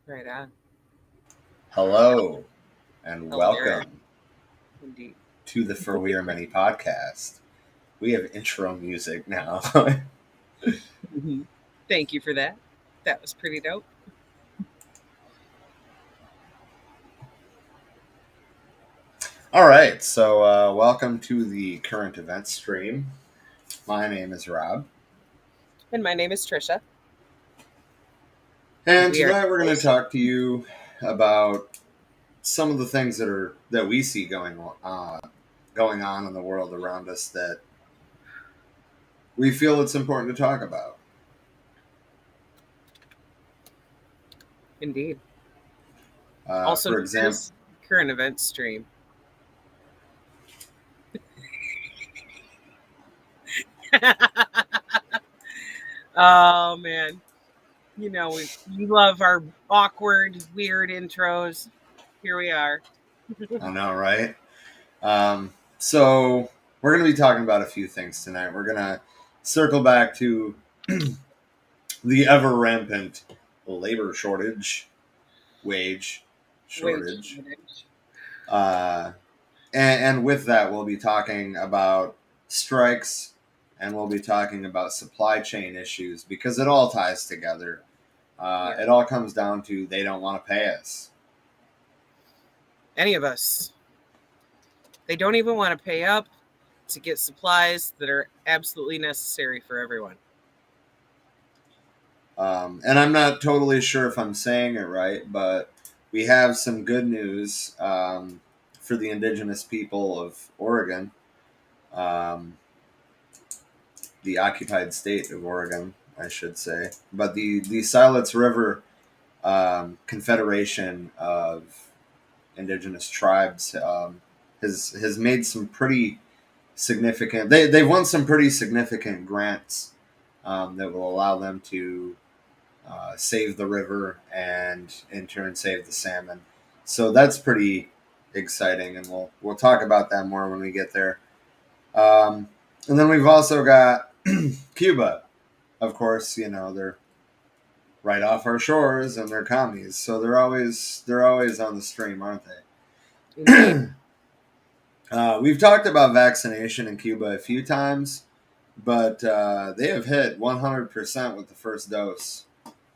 Right on. Hello, and Hello. welcome Indeed. to the For We Are Many podcast. We have intro music now. Thank you for that. That was pretty dope. All right, so welcome to the current event stream. My name is Rob. And my name is Tricia. And tonight we're going to talk to you about some of the things that we see going on in the world around us that we feel it's important to talk about. Indeed. Also, for example, current event stream. Oh man, you know we love our awkward, weird intros. Here we are. I know, right? So we're going to be talking about a few things tonight. We're going to circle back to the ever rampant labor shortage, wage shortage. And with that, we'll be talking about strikes, and we'll be talking about supply chain issues, because it all ties together. It all comes down to they don't want to pay us. Any of us. They don't even want to pay up to get supplies that are absolutely necessary for everyone. And I'm not totally sure if I'm saying it right, but we have some good news for the indigenous people of Oregon, the occupied state of Oregon, I should say. But the Siletz River Confederation of indigenous tribes has made some pretty significant. They've won some pretty significant grants that will allow them to save the river and in turn save the salmon. So that's pretty exciting, and we'll talk about that more when we get there. And then we've also got Cuba, of course. You know, they're right off our shores and they're commies, so they're always on the stream, aren't they? We've talked about vaccination in Cuba a few times, but they have hit 100% with the first dose.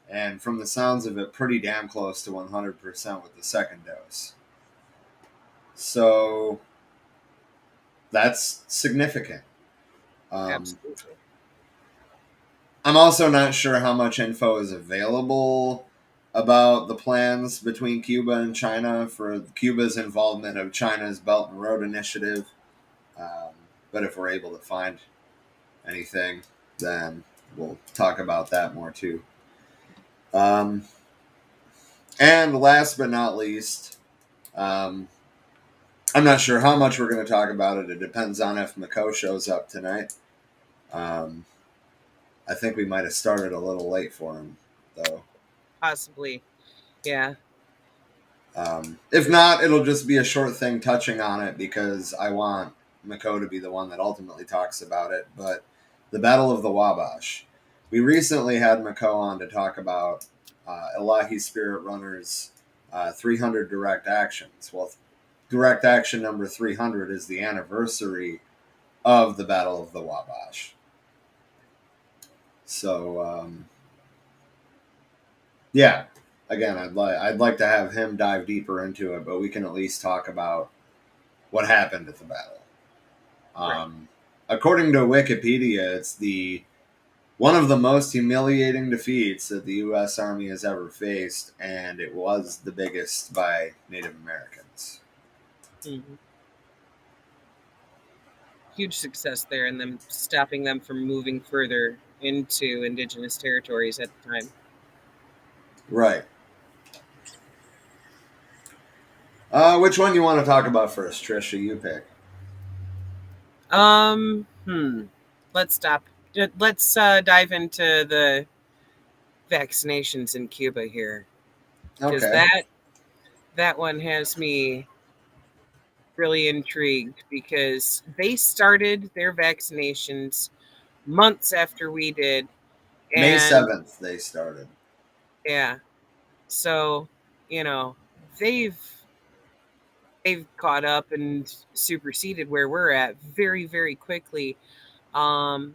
And from the sounds of it, pretty damn close to 100% with the second dose. So that's significant. Absolutely. I'm also not sure how much info is available about the plans between Cuba and China for Cuba's involvement of China's Belt and Road Initiative. But if we're able to find anything, then we'll talk about that more too. And last but not least, I'm not sure how much we're going to talk about it. It depends on if Mako shows up tonight. I think we might have started a little late for him, though. Possibly, yeah. If not, it'll just be a short thing touching on it, because I want Mako to be the one that ultimately talks about it. But the Battle of the Wabash. We recently had Mako on to talk about Elahi Spirit Runners' 300 direct actions. Well, direct action number 300 is the anniversary of the Battle of the Wabash. So Yeah. Again, I'd like to have him dive deeper into it, but we can at least talk about what happened at the battle. Right. Um, According to Wikipedia, it's the one of the most humiliating defeats that the U.S. Army has ever faced, and it was the biggest by Native Americans. Hmm. Huge success there in them stopping them from moving further into indigenous territories at the time. Right. Which one do you want to talk about first, Trisha? You pick. Hmm. Let's stop. Let's dive into the vaccinations in Cuba here, because Okay. that one has me really intrigued because they started their vaccinations months after we did, May and 7th, they started. yeah, so you know they've they've caught up and superseded where we're at very quickly. Um,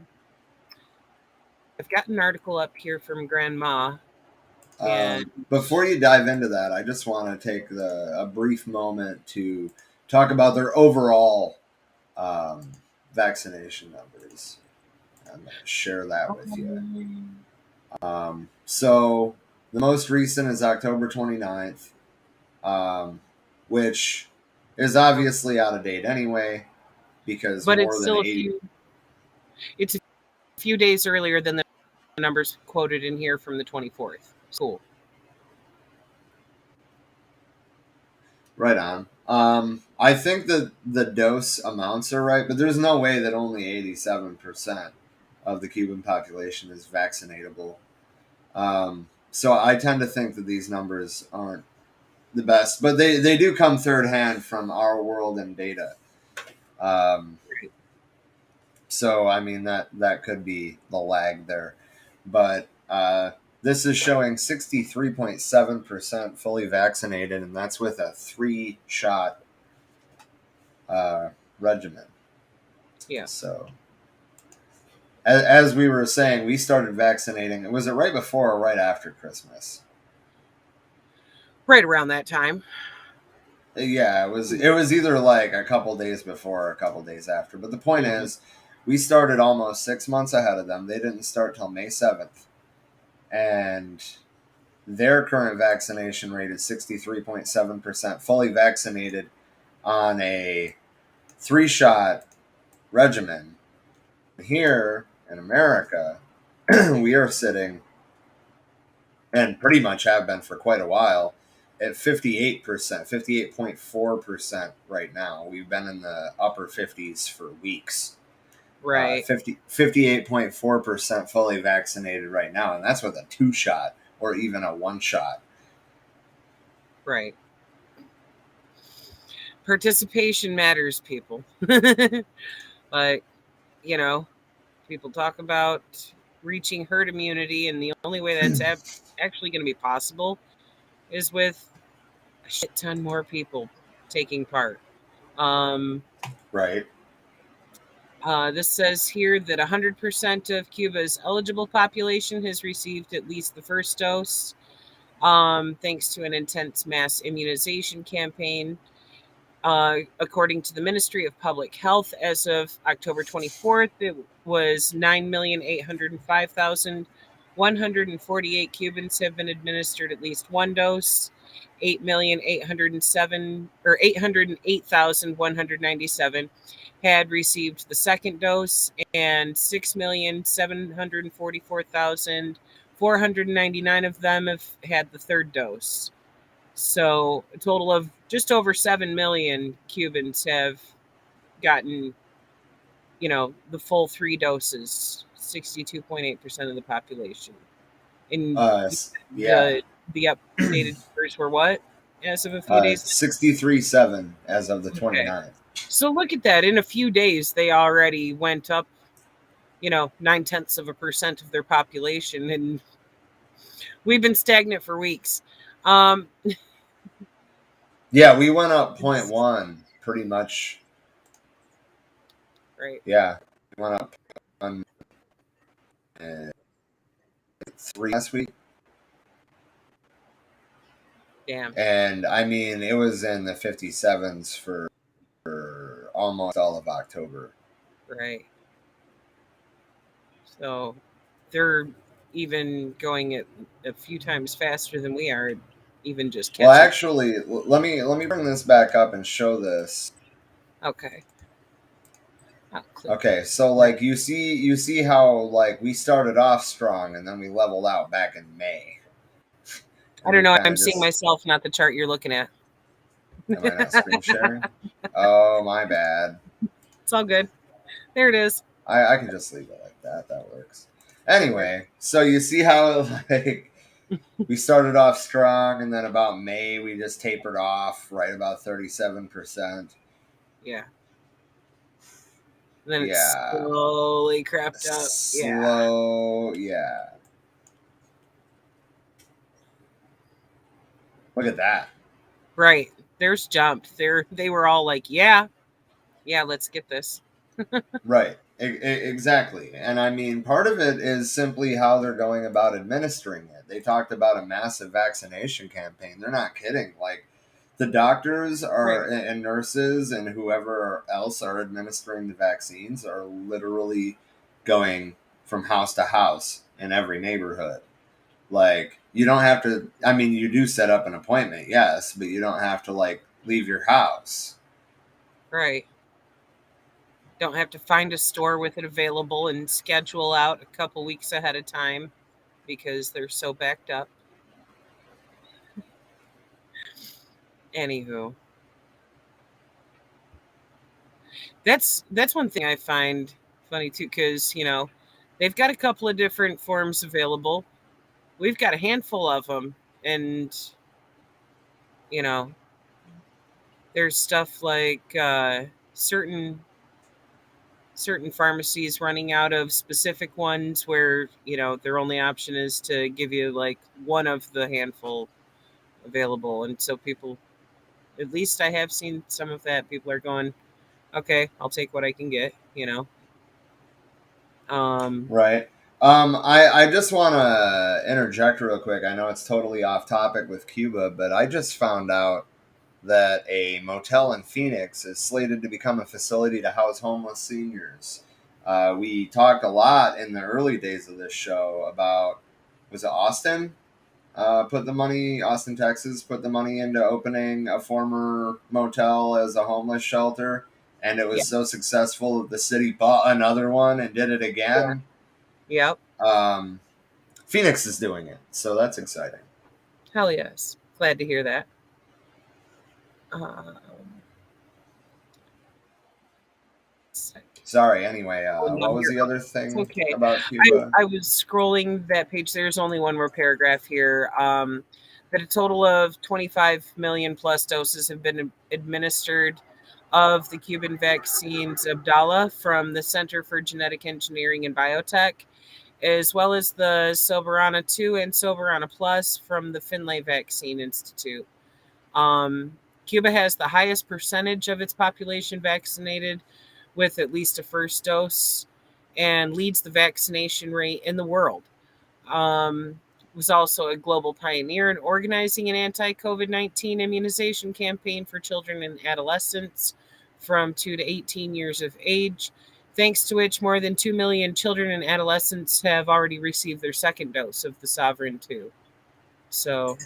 I've got an article up here from Grandma, and Before you dive into that, I just want to take a brief moment to talk about their overall um, vaccination numbers. I'm going to share that with you. So the most recent is October 29th, which is obviously out of date anyway, because but more it's than still 80. a few days earlier than the numbers quoted in here from the 24th. Cool. Right on. I think that the dose amounts are right, but there's no way that only 87% of the Cuban population is vaccinatable. So I tend to think that these numbers aren't the best, but they do come third hand from our world and data. Um, so I mean that could be the lag there, but this is showing 63.7% fully vaccinated, and that's with a 3-shot uh, regimen. Yeah, So as we were saying, we started vaccinating. Was it right before or right after Christmas? right around that time. Yeah, it was either like a couple days before or a couple days after. But the point Hmm. is, we started almost 6 months ahead of them. They didn't start till May 7th, and their current vaccination rate is 63.7% fully vaccinated on a 3-shot regimen. Here in America, we are sitting, and pretty much have been for quite a while, at 58%, 58.4% right now. We've been in the upper 50s for weeks. Right, 58.4% fully vaccinated right now, and that's with a 2-shot or even a 1-shot. right. Participation matters, people. Like, you know, people talk about reaching herd immunity, and the only way that's actually going to be possible is with a shit ton more people taking part. Um, Right. this says here that 100% of Cuba's eligible population has received at least the first dose, thanks to an intense mass immunization campaign. According to the Ministry of Public Health, as of October 24th, it was 9,805,148 Cubans have been administered at least one dose. 8,807 or 808,197 had received the second dose, and 6,744,499 of them have had the third dose. So a total of just over 7 million Cubans have gotten, the full 3 doses, 62.8% of the population. And Yeah. the the updated numbers were what as of a few days? 63.7 as of the Okay. 29th. So look at that. In a few days, they already went up, 0.9% of their population, and we've been stagnant for weeks. Um, Yeah, we went up point it's, 1 pretty much. right. Yeah, we went up on 3 last week. Damn. And I mean, it was in the 57s for almost all of October. Right. So they're even going at a few times faster than we are, even just Well, catching. actually, let me bring this back up and show this. Okay. I'll click Okay, so right. like you see how like we started off strong and then we leveled out back in May, I and don't we know. kind I'm of seeing just myself, not the chart you're looking at. am I not screen sharing? Oh, my bad. It's all good. There it is. I can just leave it like that. That works. That works. Anyway, so you see how like we started off strong and then about May we just tapered off right about 37%. Yeah. And then it Yeah. slowly crept up. Yeah. Slow, yeah. Look at that. Right. There's jump. They were all like, yeah, yeah, let's get this. Right. Exactly. And I mean, part of it is simply how they're going about administering it. They talked about a massive vaccination campaign. They're not kidding. Like, the doctors Right. are and nurses and whoever else are administering the vaccines are literally going from house to house in every neighborhood. Like, you don't have to, I mean, you do set up an appointment, yes, but you don't have to, like, leave your house. Right. Don't have to find a store with it available and schedule out a couple weeks ahead of time because they're so backed up. Anywho, that's one thing I find funny too, because they've got a couple of different forms available. We've got a handful of them, and you know, there's stuff like certain pharmacies running out of specific ones where their only option is to give you like one of the handful available, and so people, at least I have seen some of that, people are going, okay, I'll take what I can get. um Right. I just want to interject real quick. I know it's totally off topic with Cuba, but I just found out that a motel in Phoenix is slated to become a facility to house homeless seniors. We talked a lot in the early days of this show about, was it Austin? Austin, Texas, put the money into opening a former motel as a homeless shelter. And it yeah, was so successful that the city bought another one and did it yeah, again. yep, Um, Phoenix is doing it, so that's exciting. hell yes, glad to hear that. um Sorry. Anyway, Going down what was here. the other It's thing okay. about I, Cuba? I was scrolling that page. There's only one more paragraph here. That a total of 25 million plus doses have been administered of the Cuban vaccines Abdallah from the Center for Genetic Engineering and Biotech, as well as the Soberana 2 and Soberana Plus from the Finlay Vaccine Institute. Cuba has the highest percentage of its population vaccinated with at least a first dose and leads the vaccination rate in the world. Was also a global pioneer in organizing an anti COVID 19 immunization campaign for children and adolescents from 2 to 18 years of age, thanks to which more than 2 million children and adolescents have already received their second dose of the Sovereign 2. So,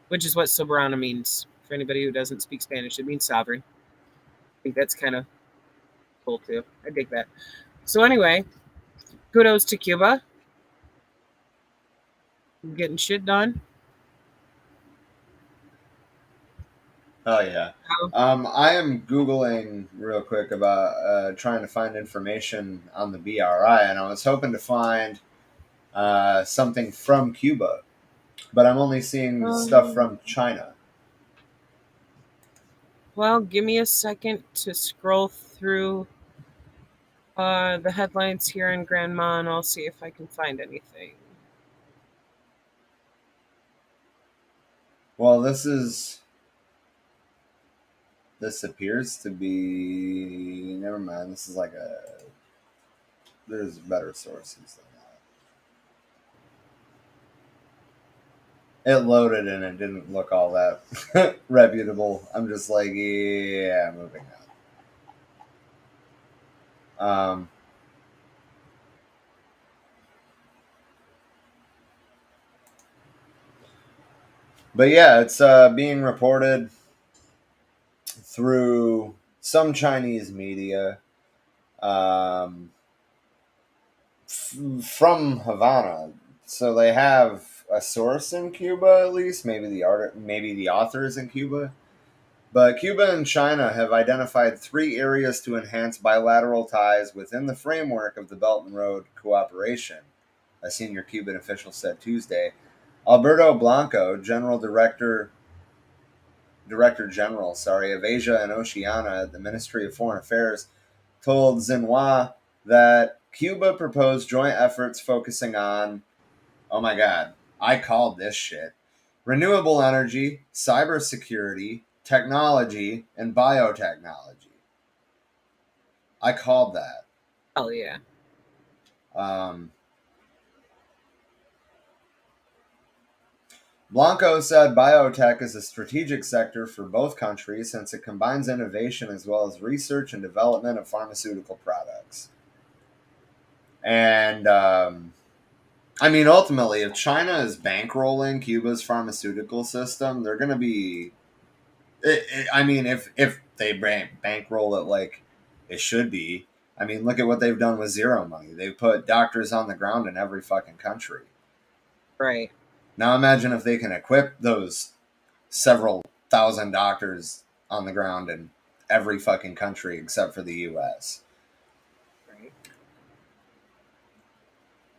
which is what soberano means. For anybody who doesn't speak Spanish, it means sovereign. I think that's kind of cool too. I dig that. So anyway, kudos to Cuba, getting shit done. Oh yeah. How, I am googling real quick about trying to find information on the BRI, and I was hoping to find something from Cuba, but I'm only seeing stuff um, from China. well, give me a second to scroll through the headlines here in Grandma, and I'll see if I can find anything. Well, this appears to be. Never mind. This is like a. There's better sources than that. It loaded and it didn't look all that reputable. I'm just like, yeah, moving on. But yeah, it's being reported through some Chinese media um, from Havana. So they have a source in Cuba, at least. Maybe the author is in Cuba. But Cuba and China have identified 3 areas to enhance bilateral ties within the framework of the Belt and Road Cooperation, a senior Cuban official said Tuesday. Alberto Blanco, Director General, of Asia and Oceania at the Ministry of Foreign Affairs, told Xinhua that Cuba proposed joint efforts focusing on, oh my god, I called this shit, renewable energy, cybersecurity, technology, and biotechnology. I called that. Hell yeah. Um, Blanco said biotech is a strategic sector for both countries since it combines innovation as well as research and development of pharmaceutical products. And I mean, ultimately, if China is bankrolling Cuba's pharmaceutical system, they're going to be. I mean, if they bankroll it like it should be, I mean, look at what they've done with zero money. They've put doctors on the ground in every fucking country. Right. Now imagine if they can equip those several thousand doctors on the ground in every fucking country except for the U.S. Right.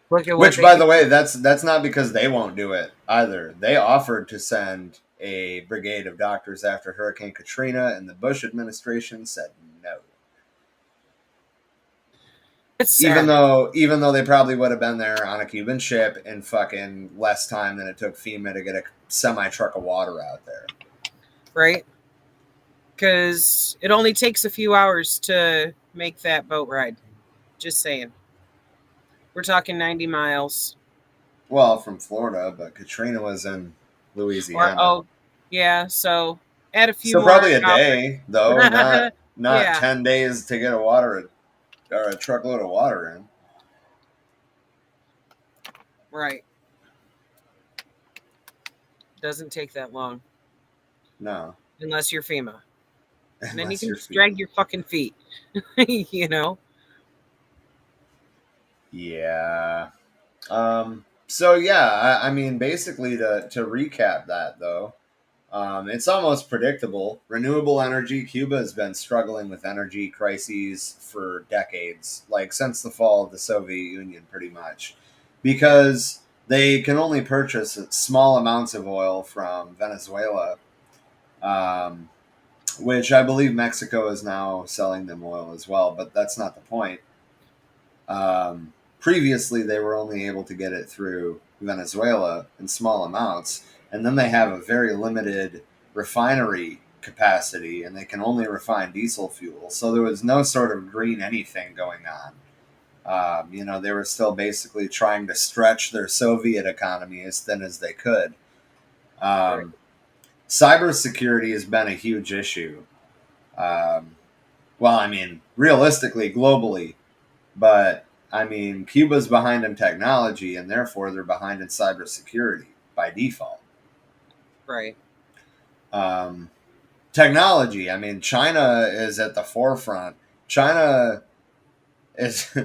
Look at what Which, they by can the way, do. that's not because they won't do it either. They offered to send a brigade of doctors after Hurricane Katrina, and the Bush administration said no. It's Even sad. though, even though they probably would have been there on a Cuban ship in fucking less time than it took FEMA to get a semi truck of water out there. Right. Because it only takes a few hours to make that boat ride. Just saying. We're talking 90 miles. Well, from Florida, but Katrina was in Or, Louisiana. oh, yeah. So add a few So more probably a day, though, hours. not Yeah. 10 days to get a water or a truckload of water in. Right. Doesn't take that long. No, Unless you're FEMA. And then you unless can you're just drag FEMA. your fucking feet. you know? Yeah. So yeah, I mean, basically to recap that though, it's almost predictable. Renewable energy. Cuba has been struggling with energy crises for decades, like since the fall of the Soviet Union, pretty much, Yeah. because they can only purchase small amounts of oil from Venezuela, um, which I believe Mexico is now selling them oil as well. But that's not the point. Previously, they were only able to get it through Venezuela in small amounts, and then they have a very limited refinery capacity, and they can only refine diesel fuel. So there was no sort of green anything going on. They were still basically trying to stretch their Soviet economy as thin as they could. Right. Um, Cybersecurity has been a huge issue. Um, well, I mean, realistically, globally, but I mean, Cuba's behind in technology, and therefore they're behind in cybersecurity by default. Right. Um, Technology. I mean, China is at the forefront. China is.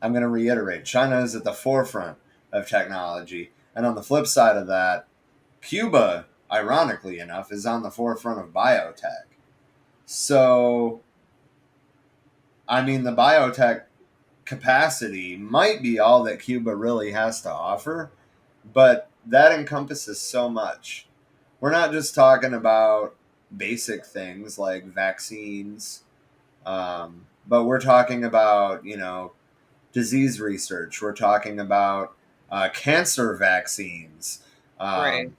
I'm going to reiterate. China is at the forefront of technology, and on the flip side of that, Cuba, ironically enough, is on the forefront of biotech. So, I mean, the biotech capacity might be all that Cuba really has to offer, but that encompasses so much. We're not just talking about basic things like vaccines, but we're talking about, disease research. We're talking about cancer vaccines, Right. um,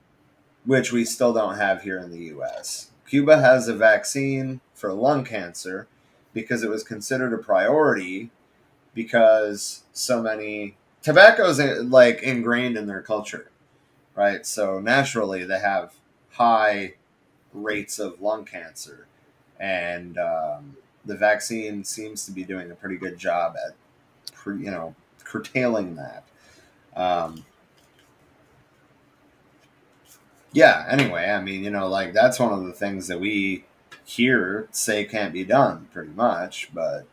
which we still don't have here in the U.S. Cuba has a vaccine for lung cancer because it was considered a priority because so many tobacco is like ingrained in their culture, right? So naturally, they have high rates of lung cancer, and the vaccine seems to be doing a pretty good job at, curtailing that. Um, yeah. Anyway, I mean, like that's one of the things that we here say can't be done, pretty much. But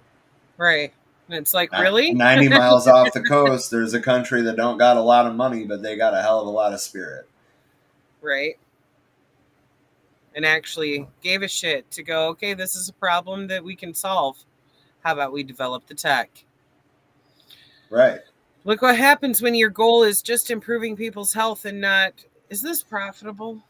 Right. And it's like, really? 90 miles off the coast, there's a country that don't got a lot of money, but they got a hell of a lot of spirit. Right. And actually gave a shit to go, okay, this is a problem that we can solve. How about we develop the tech? Right. Look what happens when your goal is just improving people's health and not, is this profitable?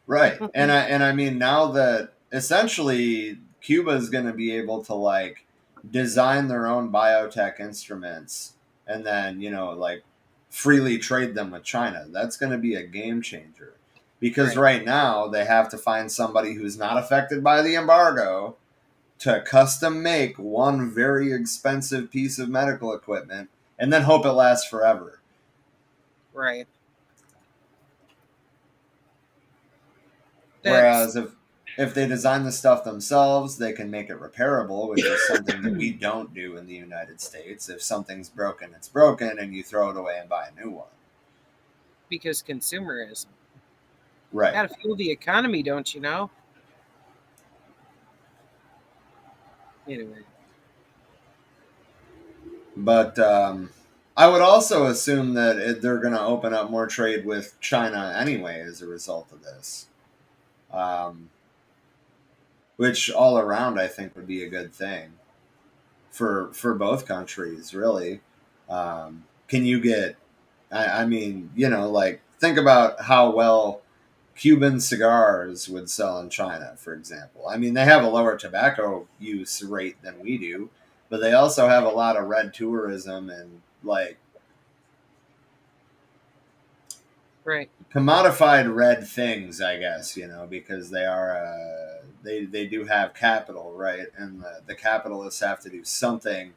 Right. And I mean, now that essentially Cuba is going to be able to like design their own biotech instruments and then, like freely trade them with China. That's going to be a game changer. Because Right. right now they have to find somebody who's not affected by the embargo to custom make one very expensive piece of medical equipment and then hope it lasts forever. Right. That's Whereas if they design the stuff themselves, they can make it repairable, which is something that we don't do in the United States. If something's broken, it's broken, and you throw it away and buy a new one. because consumerism. Right. Gotta fuel the economy, don't you know? Anyway. But I would also assume that they're going to open up more trade with China anyway as a result of this. Um, which all around I think would be a good thing for both countries, really. Can you get? I mean, like think about how well Cuban cigars would sell in China, for example. I mean, they have a lower tobacco use rate than we do, but they also have a lot of red tourism and like Right. commodified red things, I guess, because they do have capital, right? And the capitalists have to do something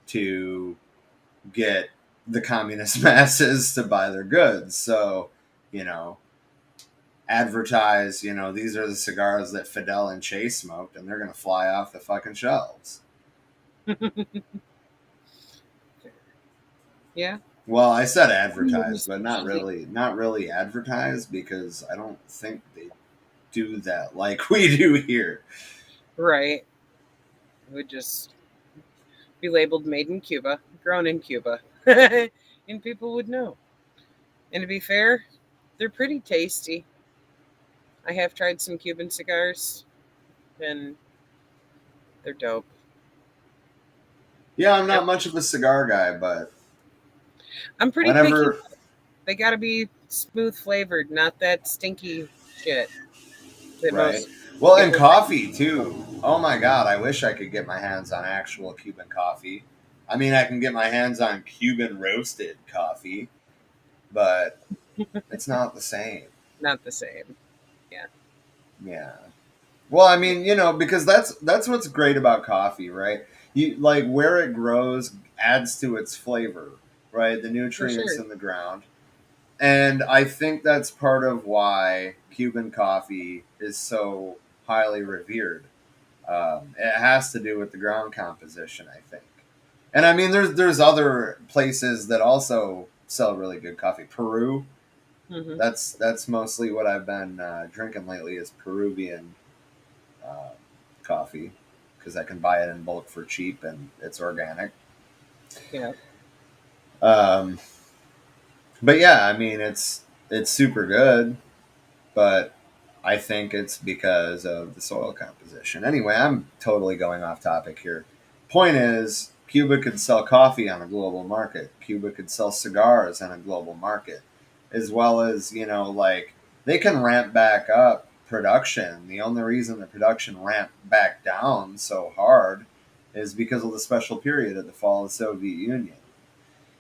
to get the communist masses to buy their goods. So, you know, advertise, these are the cigars that Fidel and Che smoked, and they're going to fly off the fucking shelves. Yeah. Well, I said advertise, but not really advertise because I don't think they do that like we do here. Right. It would just be labeled made in Cuba, grown in Cuba. And people would know. And to be fair, they're pretty tasty. I have tried some Cuban cigars and they're dope. Yeah, I'm not Yep. much of a cigar guy, but I'm pretty picky. whenever, They got to be smooth flavored, not that stinky shit that right. most Well, and people think. coffee too. Oh my god, I wish I could get my hands on actual Cuban coffee. I mean, I can get my hands on Cuban roasted coffee, but it's not the same. Not the same. Yeah. Yeah. Well, I mean, because that's what's great about coffee, right? You like where it grows adds to its flavor, right? The For nutrients sure. in the ground. And I think that's part of why Cuban coffee is so highly revered. It has to do with the ground composition, I think. And I mean, there's other places that also sell really good coffee. Peru, Hmm. that's mostly what I've been drinking lately is Peruvian uh, coffee because I can buy it in bulk for cheap and it's organic. Yeah. Um, but yeah, I mean, it's super good, but I think it's because of the soil composition. Anyway, I'm totally going off topic here. Point is, Cuba could sell coffee on a global market. Cuba could sell cigars on a global market, as well as, like they can ramp back up production. The only reason the production ramped back down so hard is because of the special period at the fall of the Soviet Union. Right.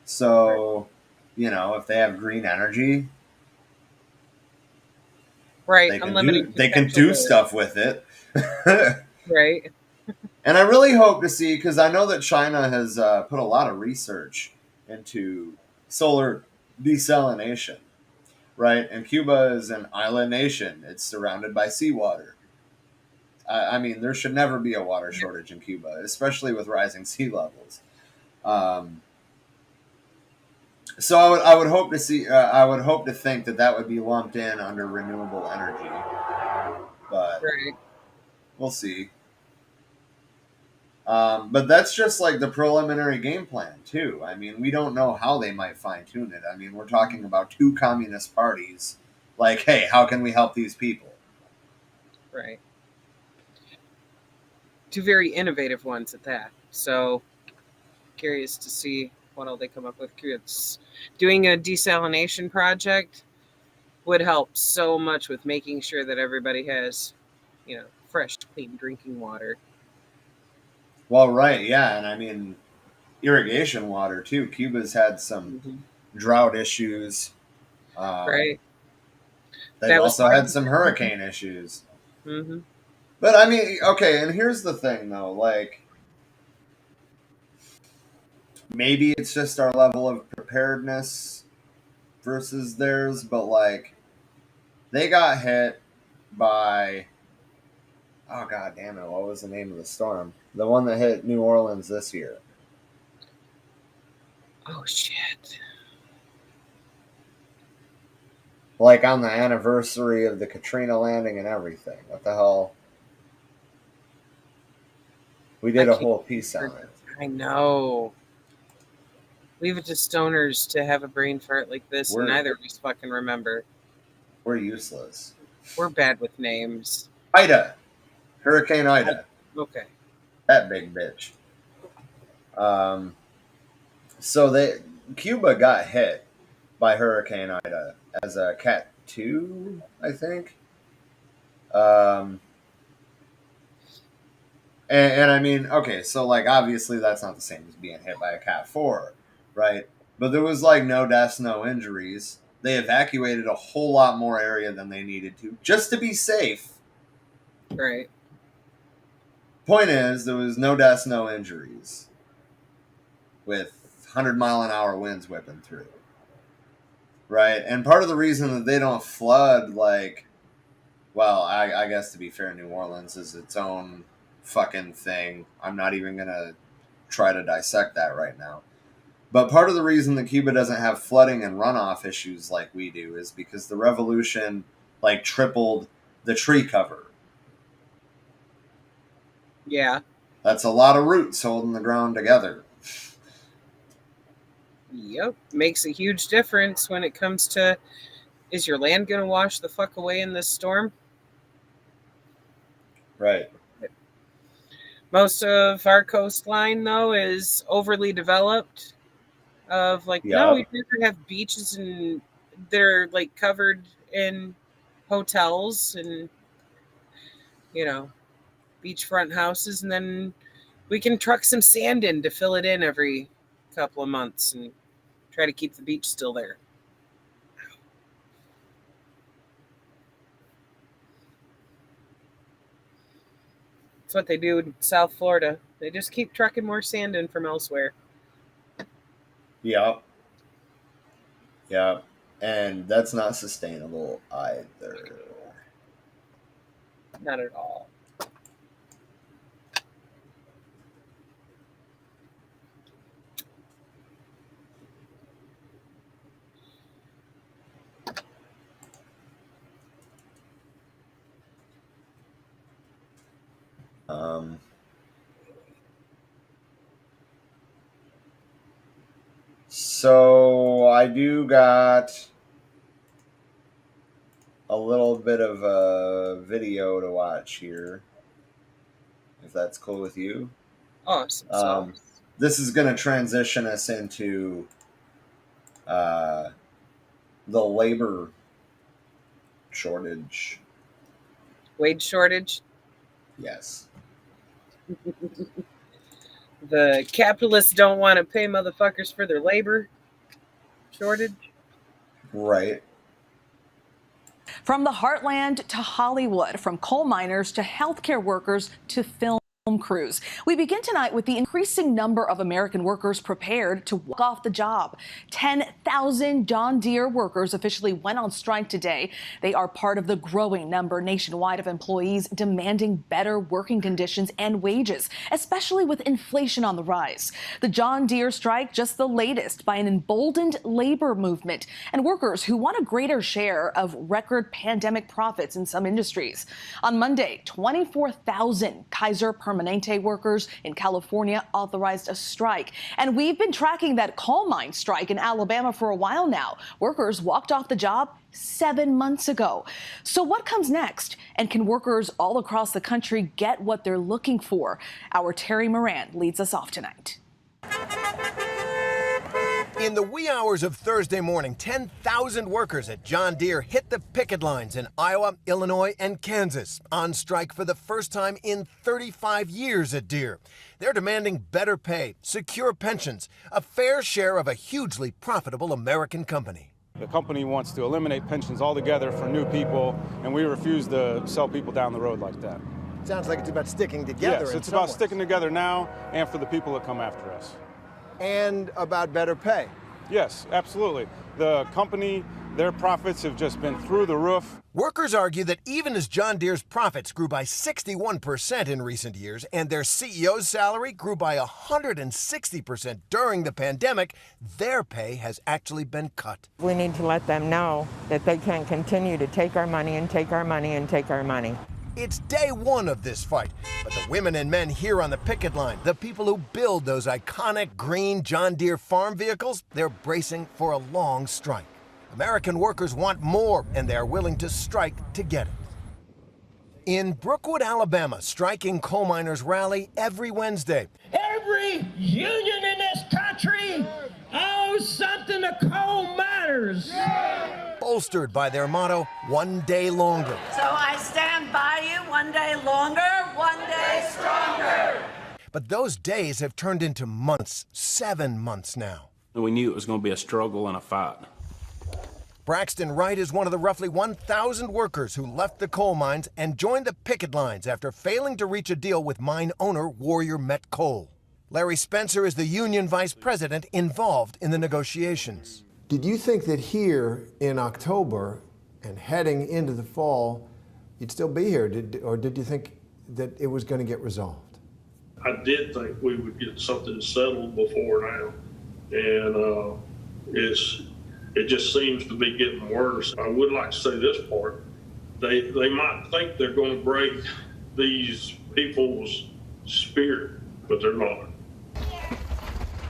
So, if they have green energy, Right. they can Unlimited do they can potential do there. stuff with it. Right. And I really hope to see because I know that China has put a lot of research into solar desalination, right? And Cuba is an island nation. It's surrounded by seawater. I mean, there should never be a water shortage in Cuba, especially with rising sea levels. Um, so I would hope to see. I would hope to think that that would be lumped in under renewable energy, but Right. we'll see. But that's just like the preliminary game plan, too. I mean, we don't know how they might fine tune it. I mean, we're talking about two communist parties. Like, hey, how can we help these people? Right. Two very innovative ones at that. So curious to see what all they come up with. It's doing a desalination project would help so much with making sure that everybody has, fresh, clean drinking water. Well, right, yeah, and I mean, irrigation water, too. Cuba's had some Hmm. drought issues. Um, Right. they've That was also part had of some it. hurricane issues. Hmm. But I mean, okay, and here's the thing, though. Like, maybe it's just our level of preparedness versus theirs, but like, they got hit by, oh god damn it, what was the name of the storm? The one that hit New Orleans this year. Oh shit! Like on the anniversary of the Katrina landing and everything. What the hell? We I did a can't. whole piece on it. I know. Leave it to stoners to have a brain fart like this, and We're neither of us fucking remember. we're useless. We're bad with names. Ida, Hurricane I, Ida, okay. that big bitch. Um, so they Cuba got hit by Hurricane Ida as a Cat 2, I think. Um, and I mean, okay, so like obviously that's not the same as being hit by a Cat 4, right? But there was like no deaths, no injuries. They evacuated a whole lot more area than they needed to just to be safe. Right. Point is, there was no deaths, no injuries with 100-mile-an-hour winds whipping through, right? And part of the reason that they don't flood, like, well, I guess to be fair, New Orleans is its own fucking thing. I'm not even going to try to dissect that right now. But part of the reason that Cuba doesn't have flooding and runoff issues like we do is because the revolution, like, tripled the tree cover. Yeah. That's a lot of roots holding the ground together. Yep. Makes a huge difference when it comes to, is your land going to wash the fuck away in this storm? Right. Most of our coastline, though, is overly developed. Of like, no, Yep. we'd rather have beaches and they're like covered in hotels and, you know, beachfront houses, and then we can truck some sand in to fill it in every couple of months and try to keep the beach still there. That's what they do in South Florida. They just keep trucking more sand in from elsewhere. Yep. Yep. And that's not sustainable either. Not at all. Um, so I do got a little bit of a video to watch here, if that's cool with you. Awesome Um, sauce. this is going to transition us into uh, the labor shortage. Wage shortage. Yes. The capitalists don't want to pay motherfuckers for their labor shortage. Right. From the heartland to Hollywood, from coal miners to healthcare workers to film. Crews. We begin tonight with the increasing number of American workers prepared to walk off the job. 10,000 John Deere workers officially went on strike today. They are part of the growing number nationwide of employees demanding better working conditions and wages, especially with inflation on the rise. The John Deere strike, just the latest by an emboldened labor movement and workers who want a greater share of record pandemic profits in some industries. On Monday, 24,000 Kaiser Permanente workers in California authorized a strike. And we've been tracking that coal mine strike in Alabama for a while now. Workers walked off the job 7 months ago. So what comes next? And can workers all across the country get what they're looking for? Our Terry Moran leads us off tonight. In the wee hours of Thursday morning, 10,000 workers at John Deere hit the picket lines in Iowa, Illinois, and Kansas on strike for the first time in 35 years at Deere. They're demanding better pay, secure pensions, a fair share of a hugely profitable American company. The company wants to eliminate pensions altogether for new people, and we refuse to sell people down the road like that. Sounds like it's about sticking together. Yes, it's about sticking together now and for the people that come after us. And about better pay. Yes, absolutely. The company, their profits have just been through the roof. Workers argue that even as John Deere's profits grew by 61% in recent years and their CEO's salary grew by 160% during the pandemic, their pay has actually been cut. We need to let them know that they can't continue to take our money and take our money and take our money. It's day one of this fight, but the women and men here on the picket line, the people who build those iconic green John Deere farm vehicles, they're bracing for a long strike. American workers want more, and they're willing to strike to get it. In Brookwood, Alabama, striking coal miners rally every Wednesday. Every union in this country owes something to coal miners. Bolstered by their motto, one day longer. So I stand by you one day longer, one day stronger. But those days have turned into months, 7 months now. We knew it was going to be a struggle and a fight. Braxton Wright is one of the roughly 1,000 workers who left the coal mines and joined the picket lines after failing to reach a deal with mine owner Warrior Met Coal. Larry Spencer is the union vice president involved in the negotiations. Did you think that here in October and heading into the fall, you'd still be here, or did you think that it was going to get resolved? I did think we would get something settled before now, and it just seems to be getting worse. I would like to say this part. They might think they're going to break these people's spirit, but they're not.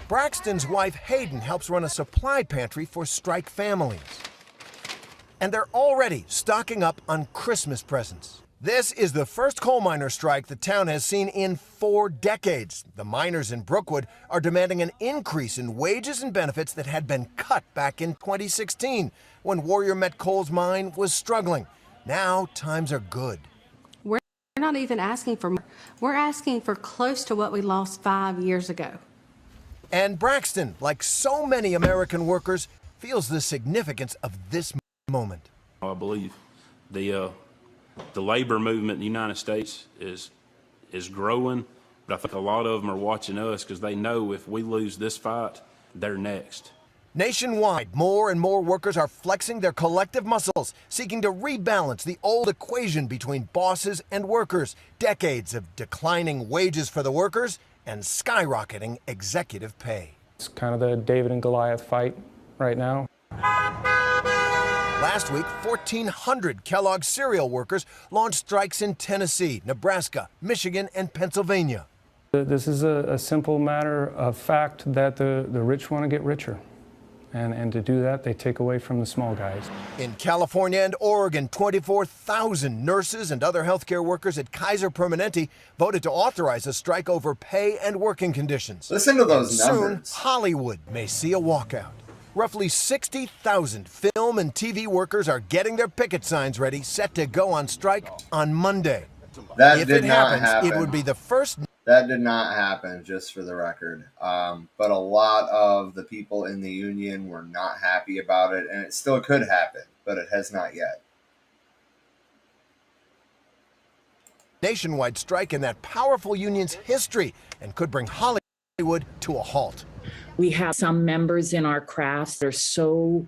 Braxton's wife Hayden helps run a supply pantry for strike families. And they're already stocking up on Christmas presents. This is the first coal miner strike the town has seen in 4 decades. The miners in Brookwood are demanding an increase in wages and benefits that had been cut back in 2016 when Warrior Met Coal's mine was struggling. Now times are good. We're not even asking for more. We're asking for close to what we lost 5 years ago. And Braxton, like so many American workers, feels the significance of this moment. I believe the labor movement in the United States is growing, but I think a lot of them are watching us because they know if we lose this fight, they're next. Nationwide, more and more workers are flexing their collective muscles, seeking to rebalance the old equation between bosses and workers. Decades of declining wages for the workers and skyrocketing executive pay. It's kind of the David and Goliath fight right now. Last week, 1,400 Kellogg cereal workers launched strikes in Tennessee, Nebraska, Michigan, and Pennsylvania. This is a simple matter of fact that the rich want to get richer. And to do that, they take away from the small guys. In California and Oregon, 24,000 nurses and other healthcare workers at Kaiser Permanente voted to authorize a strike over pay and working conditions. Listen to those numbers. Soon, Hollywood may see a walkout. Roughly 60,000 film and TV workers are getting their picket signs ready, set to go on strike on Monday. If it happens, it would be the first. That did not happen, just for the record. But a lot of the people in the union were not happy about it, and it still could happen, but it has not yet. nationwide strike in that powerful union's history and could bring Hollywood to a halt. We have some members in our crafts that are so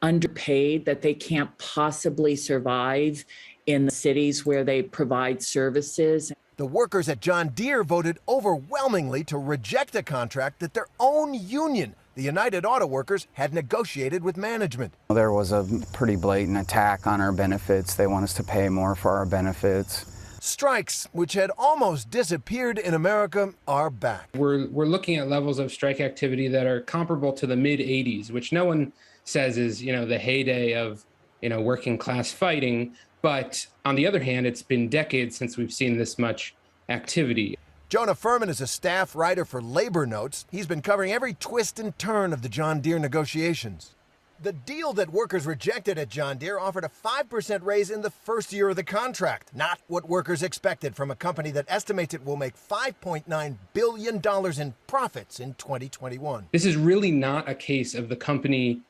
underpaid that they can't possibly survive in the cities where they provide services. The workers at John Deere voted overwhelmingly to reject a contract that their own union, the United Auto Workers, had negotiated with management. There was a pretty blatant attack on our benefits. They want us to pay more for our benefits. Strikes, which had almost disappeared in America, are back. We're looking at levels of strike activity that are comparable to the mid-'80s, which no one says is, the heyday of, working class fighting. But on the other hand, it's been decades since we've seen this much activity. Jonah Furman is a staff writer for Labor Notes. He's been covering every twist and turn of the John Deere negotiations. The deal that workers rejected at John Deere offered a 5% raise in the first year of the contract, not what workers expected from a company that estimates it will make $5.9 billion in profits in 2021. This is really not a case of the company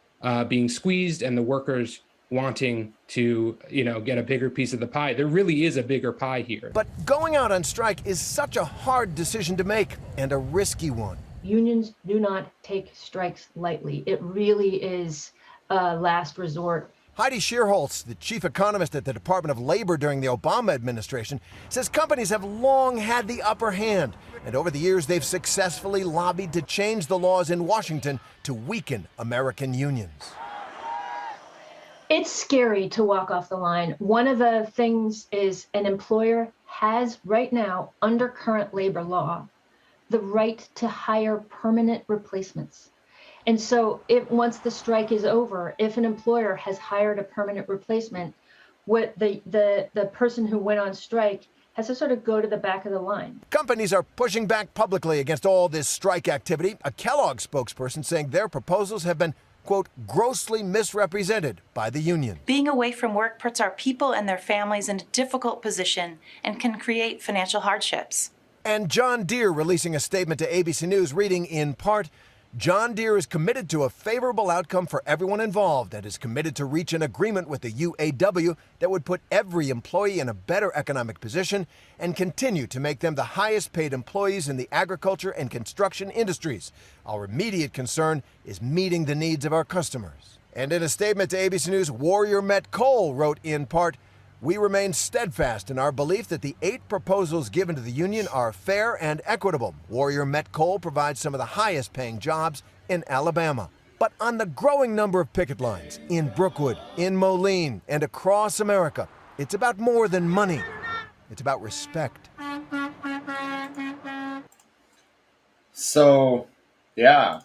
being squeezed and the workers wanting to, get a bigger piece of the pie. There really is a bigger pie here. But going out on strike is such a hard decision to make and a risky one. Unions do not take strikes lightly. It really is a last resort. Heidi Shearholz, the chief economist at the Department of Labor during the Obama administration, says companies have long had the upper hand, and over the years they've successfully lobbied to change the laws in Washington to weaken American unions. It's scary to walk off the line. One of the things is an employer has right now, under current labor law, the right to hire permanent replacements. And so once the strike is over, if an employer has hired a permanent replacement, what the person who went on strike has to sort of go to the back of the line. Companies are pushing back publicly against all this strike activity. A Kellogg spokesperson saying their proposals have been, quote, grossly misrepresented by the union. Being away from work puts our people and their families in a difficult position and can create financial hardships. And John Deere releasing a statement to ABC News reading in part, John Deere is committed to a favorable outcome for everyone involved and is committed to reach an agreement with the UAW that would put every employee in a better economic position and continue to make them the highest paid employees in the agriculture and construction industries. Our immediate concern is meeting the needs of our customers. And in a statement to ABC News, Warrior Met Coal wrote in part, we remain steadfast in our belief that the 8 proposals given to the union are fair and equitable. Warrior Met Coal provides some of the highest paying jobs in Alabama. But on the growing number of picket lines in Brookwood, in Moline, and across America, it's about more than money. It's about respect. So, yeah.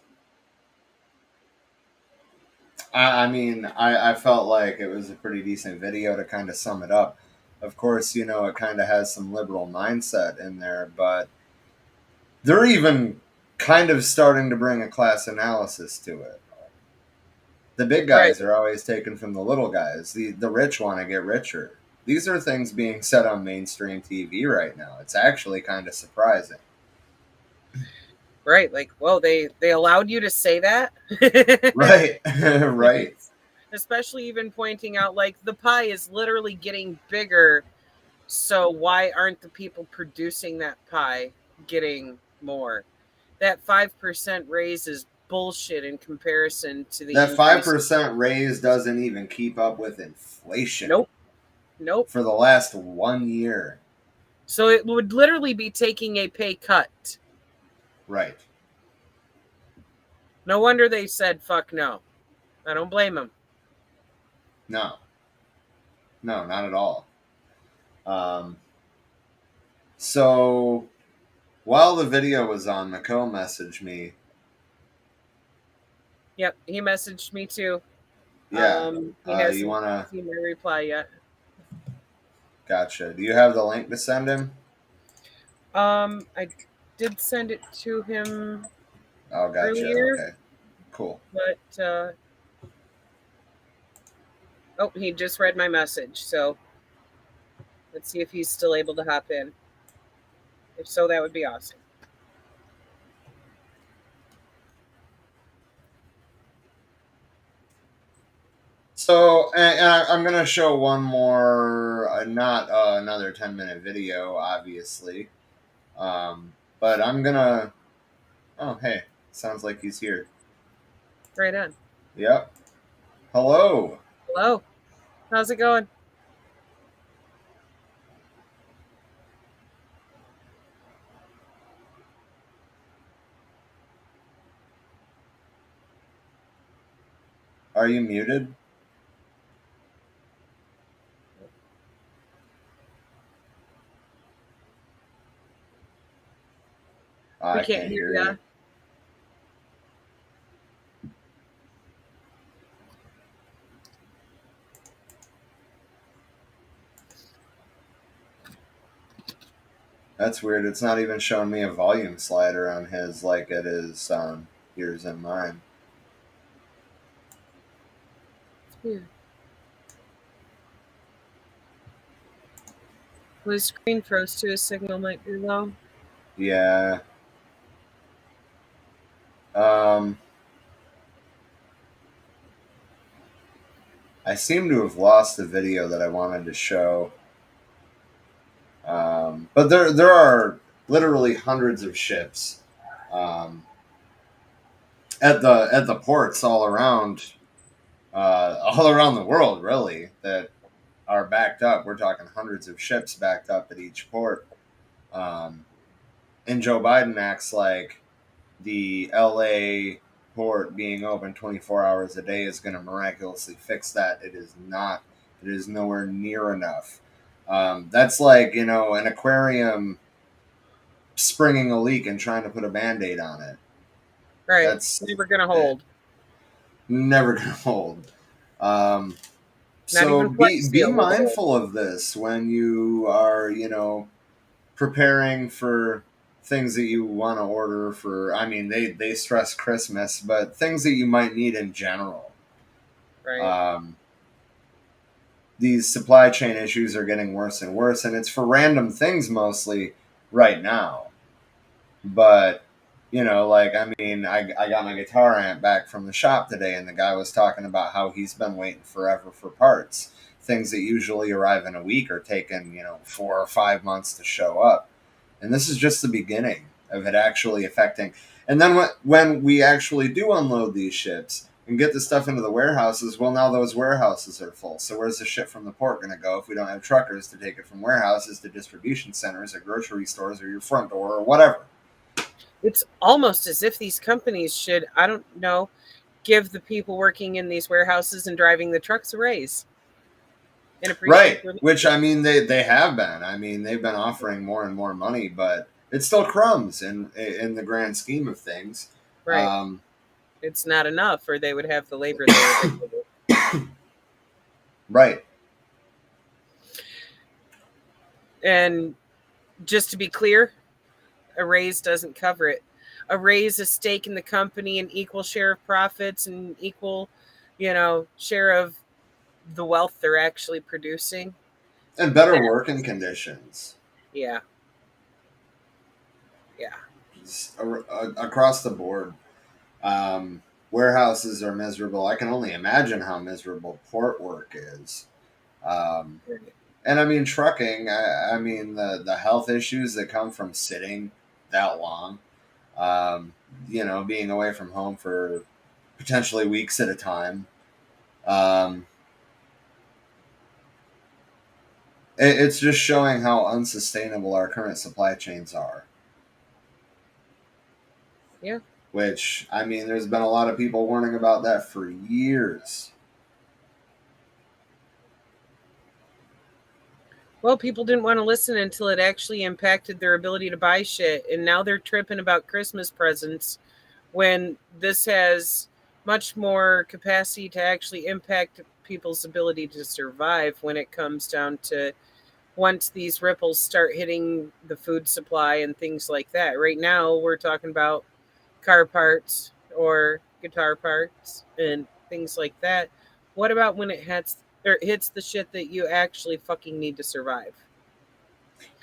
I felt like it was a pretty decent video to kind of sum it up. Of course, it kind of has some liberal mindset in there, but they're even kind of starting to bring a class analysis to it. The big guys are always taken from the little guys. The rich want to get richer. These are things being said on mainstream TV right now. It's actually kind of surprising. Right, like, well, they allowed you to say that. Right, right. Especially even pointing out, like, the pie is literally getting bigger, so why aren't the people producing that pie getting more? That 5% raise is bullshit in comparison to the that 5% raise doesn't even keep up with inflation. Nope. For the last 1 year. So it would literally be taking a pay cut. Right. No wonder they said, fuck no. I don't blame them. No, not at all. So, while the video was on, Nicole messaged me. Yep, he messaged me too. Yeah. He hasn't you want to... seen my reply yet. Gotcha. Do you have the link to send him? I did send it to him earlier. Okay, cool. But, he just read my message, so let's see if he's still able to hop in. If so, that would be awesome. So, and I'm going to show one more, not another 10-minute video, obviously. But I'm going to... Oh, hey. Sounds like he's here. Right on. Yep. Hello. Hello. How's it going? Are you muted? I can't hear you. That's weird. It's not even showing me a volume slider on his like it is on yours and mine. Weird. Well, his screen froze too. His signal might be low. Yeah. I seem to have lost the video that I wanted to show. But there are literally hundreds of ships at the ports all around the world, really, that are backed up. We're talking hundreds of ships backed up at each port. And Joe Biden acts like the LA port being open 24 hours a day is going to miraculously fix that. It is not. It is nowhere near enough. That's like, an aquarium springing a leak and trying to put a Band-Aid on it. Right. That's never going to hold. Never going to hold. So be mindful of this when you are, preparing for things that you want to order for. I mean, they stress Christmas, but things that you might need in general. Right. These supply chain issues are getting worse and worse, and it's for random things mostly right now. But, I got my guitar amp back from the shop today, and the guy was talking about how he's been waiting forever for parts. Things that usually arrive in a week are taking, 4 or 5 months to show up. And this is just the beginning of it actually affecting. And then when we actually do unload these ships and get the stuff into the warehouses, well, now those warehouses are full. So where's the shit from the port going to go if we don't have truckers to take it from warehouses to distribution centers or grocery stores or your front door or whatever? It's almost as if these companies should, I don't know, give the people working in these warehouses and driving the trucks a raise. Right, which, they have been. They've been offering more and more money, but it's still crumbs in the grand scheme of things. Right. It's not enough, or they would have the labor there. Right. And just to be clear, a raise doesn't cover it. A raise, a stake in the company, an equal share of profits, and equal, share of the wealth they're actually producing. And better working conditions. Yeah. Yeah. Across the board. Warehouses are miserable. I can only imagine how miserable port work is. And trucking, the health issues that come from sitting that long, being away from home for potentially weeks at a time. It's just showing how unsustainable our current supply chains are. Yeah. Which, there's been a lot of people warning about that for years. Well, people didn't want to listen until it actually impacted their ability to buy shit. And now they're tripping about Christmas presents when this has much more capacity to actually impact people's ability to survive when it comes down to once these ripples start hitting the food supply and things like that. Right now, we're talking about car parts or guitar parts and things like that. What about when it hits the shit that you actually fucking need to survive?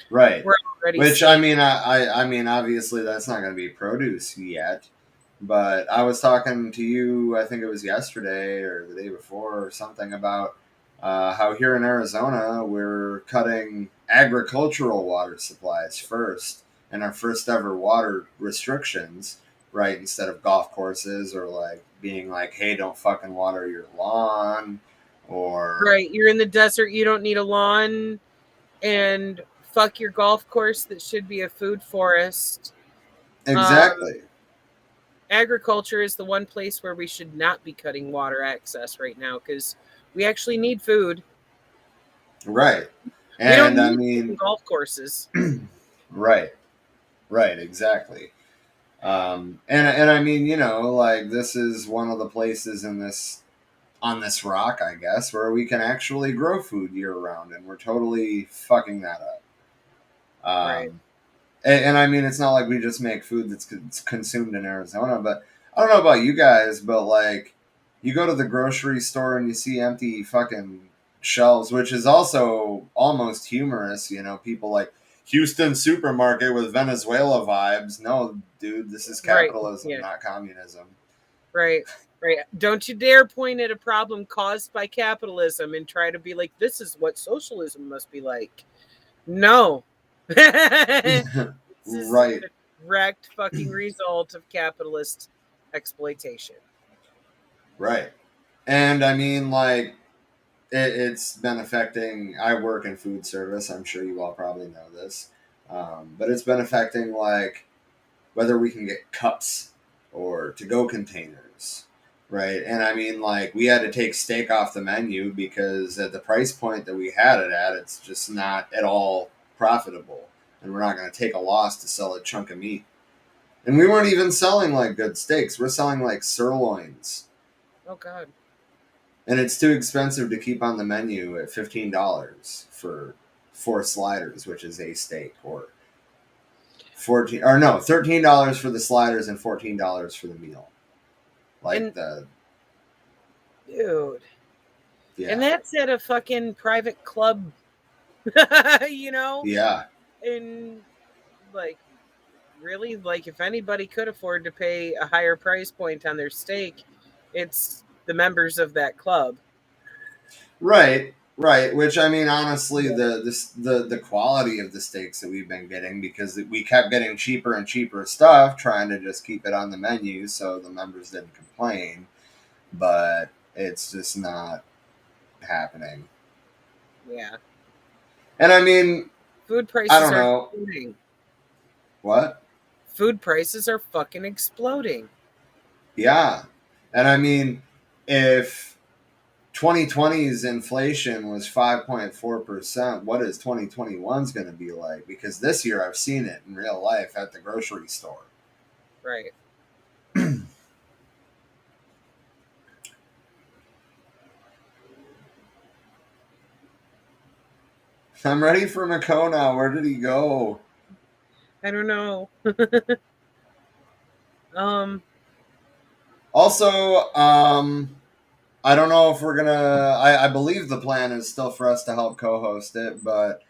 Right. Which, obviously that's not going to be produce yet. But I was talking to you, I think it was yesterday or the day before or something, about how here in Arizona we're cutting agricultural water supplies first, and our first ever water restrictions, right? Instead of golf courses or like being like, hey, don't fucking water your lawn, or Right, you're in the desert, you don't need a lawn, and fuck your golf course that should be a food forest. exactly. Agriculture is the one place where we should not be cutting water access right now, because we actually need food. Right. We don't And I need mean, golf courses. right, exactly. And I mean, you know, like this is one of the places on this rock, I guess, where we can actually grow food year round, and we're totally fucking that up. Right. And I mean, it's not like we just make food that's consumed in Arizona, but I don't know about you guys, but like, you go to the grocery store and you see empty fucking shelves, which is also almost humorous. You know, people like Houston supermarket with Venezuela vibes. No, dude, this is capitalism, Yeah. not communism. Right. Don't you dare point at a problem caused by capitalism and try to be like, this is what socialism must be like. No. This is Right. a direct fucking result of capitalist exploitation. Right. And I mean, like, it's been affecting. I work in food service. I'm sure you all probably know this. But it's been affecting, like, whether we can get cups or to-go containers, right? And I mean, like, we had to take steak off the menu because at the price point that we had it at, it's just not at all profitable. And we're not going to take a loss to sell a chunk of meat. And we weren't even selling, like, good steaks. We're selling, like, sirloins. Oh, God. And it's too expensive to keep on the menu at $15 for 4 sliders, which is a steak, or $13 for the sliders and $14 for the meal. Dude. Yeah. And that's at a fucking private club, you know? Yeah. And like, really, like, if anybody could afford to pay a higher price point on their steak, it's the members of that club. Right. Which, I mean, honestly, the quality of the steaks that we've been getting, because we kept getting cheaper and cheaper stuff, trying to just keep it on the menu so the members didn't complain, but it's just not happening. Yeah. And I mean, food prices I don't are know. exploding. What? Food prices are fucking exploding. Yeah. And I mean, if 2020's inflation was 5.4%, what is 2021's going to be like? Because this year I've seen it in real life at the grocery store. Right. I'm ready for McCo now. Where did he go? I don't know. Also, I don't know if we're gonna. I believe the plan is still for us to help co-host it, but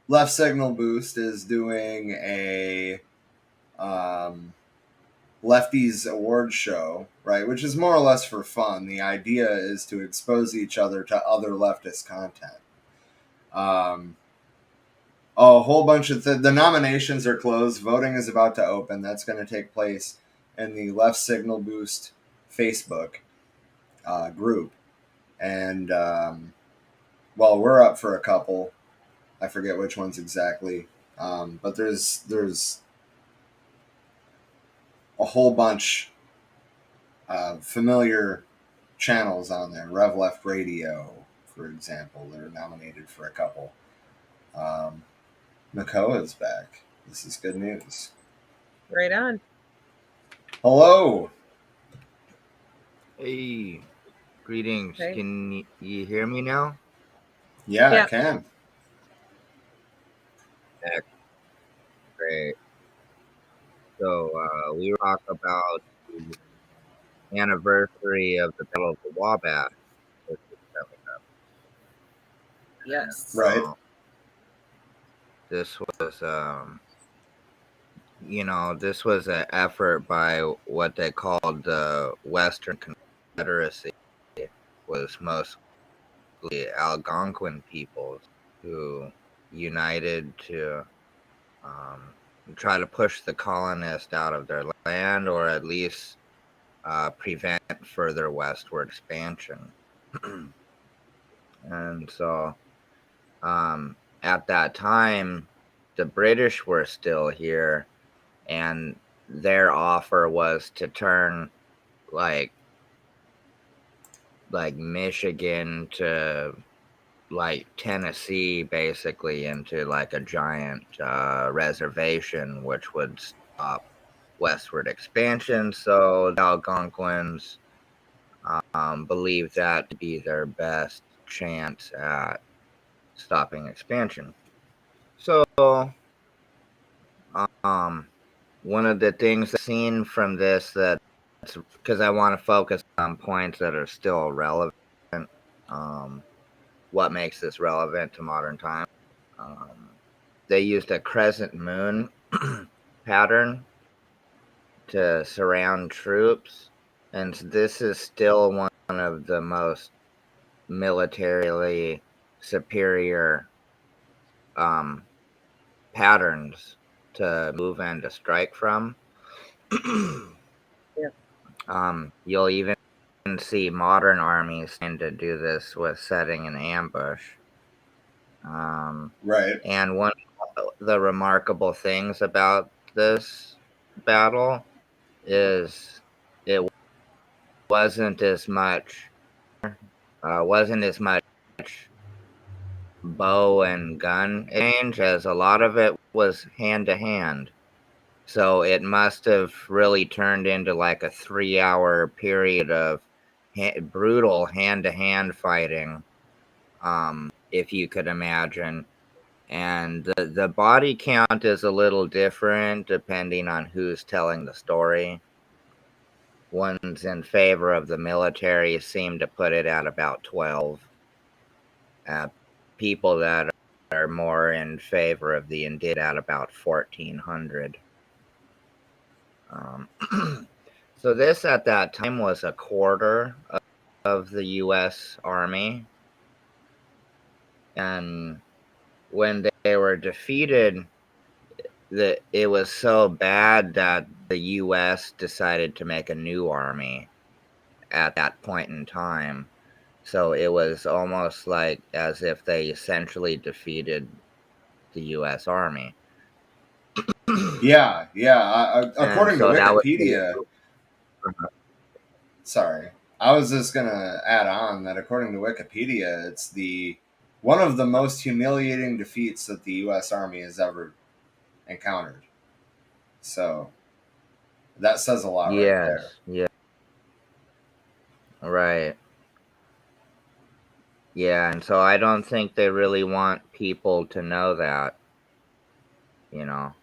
Left Signal Boost is doing a Lefties award show, right? Which is more or less for fun. The idea is to expose each other to other leftist content. A whole bunch of the nominations are closed. Voting is about to open. That's going to take place in the Left Signal Boost Facebook group. And, well, we're up for a couple. I forget which ones exactly. But there's a whole bunch of familiar channels on there. Rev Left Radio, for example. They're nominated for a couple. McCo is back. This is good news. Right on. Hello. Hey, greetings. Hey. Can you hear me now? Yeah, I can. Great. So we talk about the anniversary of the Battle of the Wabash, which is coming up. Yes. Right. This was this was an effort by what they called the Western Confederacy, was mostly Algonquin peoples who united to try to push the colonists out of their land, or at least prevent further westward expansion. And so at that time, the British were still here, and their offer was to turn like Michigan to like Tennessee basically into like a giant reservation, which would stop westward expansion. So the Algonquins believed that to be their best chance at stopping expansion. So one of the things I've seen from this, that because I want to focus on points that are still relevant, what makes this relevant to modern times. They used a crescent moon pattern to surround troops, and this is still one of the most militarily superior patterns to move and to strike from. You'll even see modern armies tend to do this with setting an ambush. Right. And one of the remarkable things about this battle is it wasn't as much bow and gun exchange, as a lot of it was hand to hand. So it must have really turned into like a 3-hour period of brutal hand to hand fighting, if you could imagine. And the body count is a little different depending on who's telling the story. Ones in favor of the military seem to put it at about 12. People that are more in favor of the indigenous at about 1,400. So this at that time was a quarter of the U.S. Army. And when they were defeated, it was so bad that the U.S. decided to make a new army at that point in time. So it was almost like as if they essentially defeated the U.S. Army. Yeah. According to so Wikipedia, sorry, I was just gonna add on that according to Wikipedia, it's one of the most humiliating defeats that the U.S. Army has ever encountered. So that says a lot right there. Yeah. Right. Yeah, and so I don't think they really want people to know that, you know.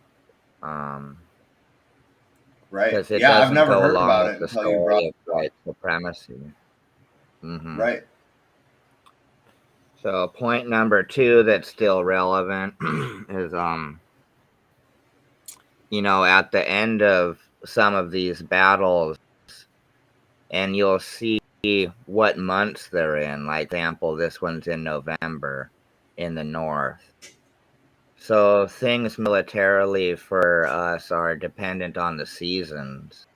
Right. Because it Yeah, I've doesn't never go heard along about with it the until you brought story of it up. white supremacy. Right. So point number 2 that's still relevant is at the end of some of these battles, and you'll see what months they're in. Like example, this one's in November in the north. So things militarily for us are dependent on the seasons,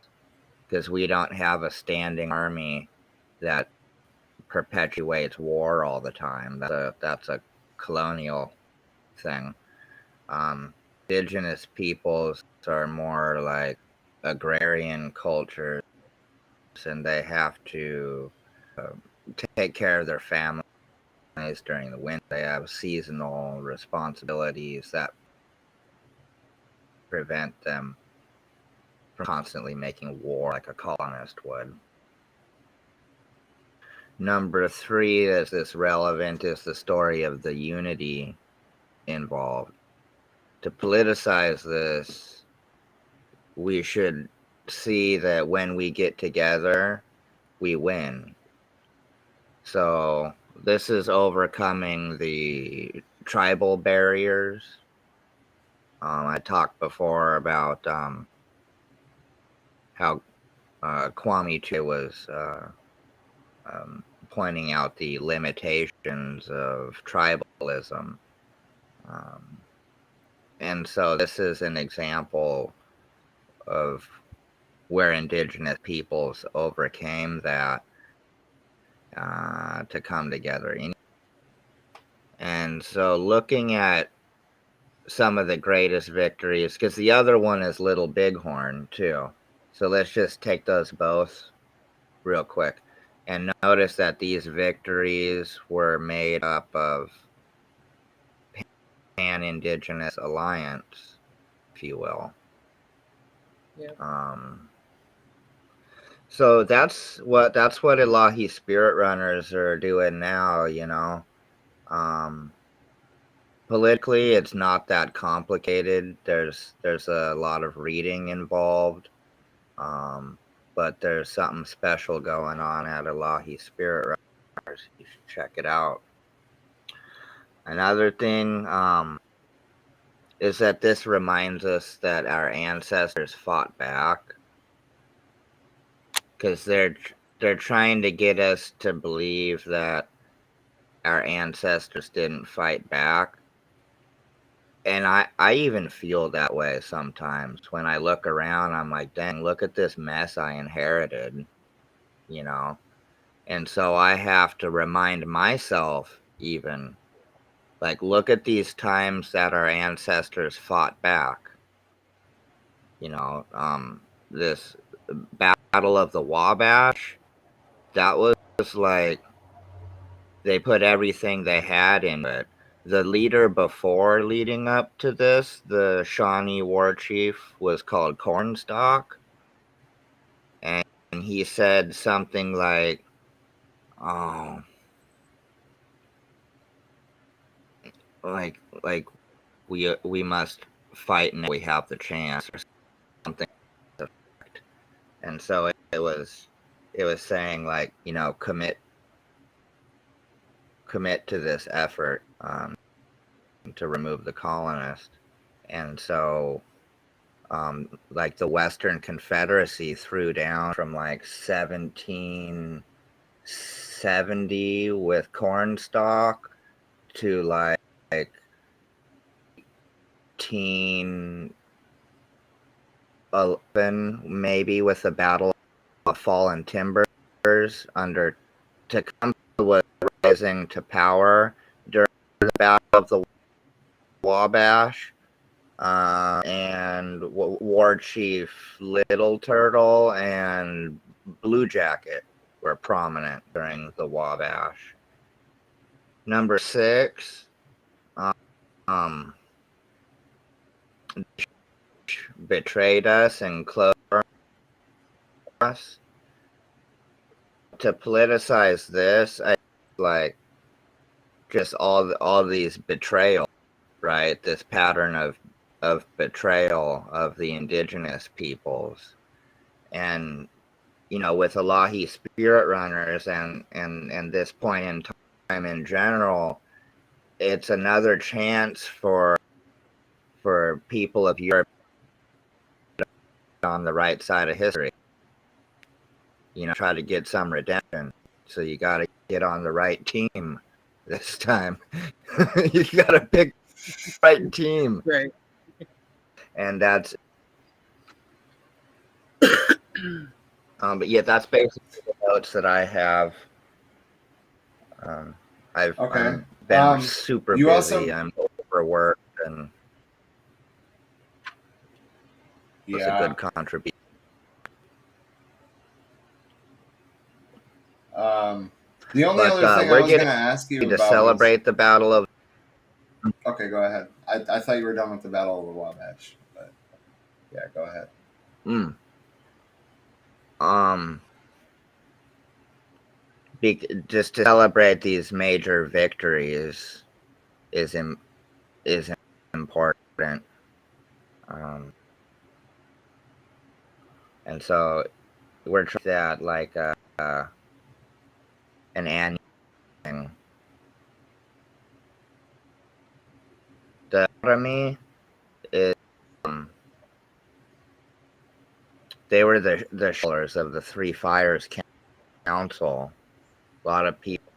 because we don't have a standing army that perpetuates war all the time. That's a colonial thing. Indigenous peoples are more like agrarian cultures, and they have to take care of their families during the winter. They have seasonal responsibilities that prevent them from constantly making war like a colonist would. Number 3 that's relevant is the story of the unity involved. To politicize this, we should see that when we get together, we win. So this is overcoming the tribal barriers I talked before about how Kwame Ture was pointing out the limitations of tribalism. And so this is an example of where indigenous peoples overcame that to come together. And so looking at some of the greatest victories, because the other one is Little Bighorn too. So let's just take those both real quick and notice that these victories were made up of pan-indigenous alliance, if you will. Yeah. So that's what Elahi Spirit Runners are doing now, you know. Politically, it's not that complicated. There's a lot of reading involved, but there's something special going on at Elahi Spirit Runners. You should check it out. Another thing is that this reminds us that our ancestors fought back, because they're trying to get us to believe that our ancestors didn't fight back. And I even feel that way sometimes. When I look around, I'm like, dang, look at this mess I inherited, you know? And so I have to remind myself, even, like, look at these times that our ancestors fought back. You know, this Battle of the Wabash, that was like, they put everything they had into it. The leader before leading up to this, the Shawnee war chief, was called Cornstalk. And he said something like, oh, like we must fight and we have the chance, or something. And so it was saying, like, you know, commit to this effort to remove the colonist. And so like the Western Confederacy threw down from like 1770 with Cornstalk to like 1811 maybe with the Battle of Fallen Timbers under Tecumseh was rising to power during the Battle of the Wabash. And War Chief Little Turtle and Blue Jacket were prominent during the Wabash. Number 6, betrayed us and closed us. To politicize this, I like just all these betrayal, right? This pattern of betrayal of the indigenous peoples. And, you know, with Elahi Spirit Runners and this point in time in general, it's another chance for people of Europe on the right side of history. You know, try to get some redemption. So you got to get on the right team this time. You got to pick the right team. Right. And that's but yeah, that's basically the notes that I have. I've been super busy. I'm overworked, and it's a good contribution. The only other thing I was going to ask you about celebrate the Battle of. Okay, go ahead. I thought you were done with the Battle of the Wabash, but yeah, go ahead. Just to celebrate these major victories is important. And so we're trying that like an annual thing. The economy is they were the shoulders of the Three Fires Council. A lot of people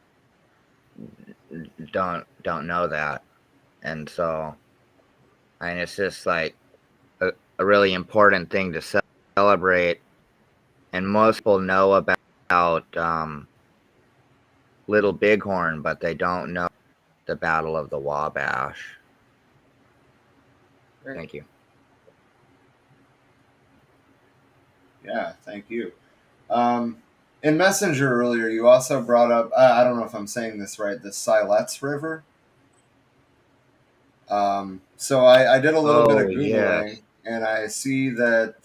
don't know that, and so, and it's just like a really important thing to celebrate. And most people know about Little Bighorn, but they don't know the Battle of the Wabash. Right. Thank you. Yeah, thank you. In Messenger earlier, you also brought up, I don't know if I'm saying this right, the Siletz River. So I did a little bit of Googling, and I see that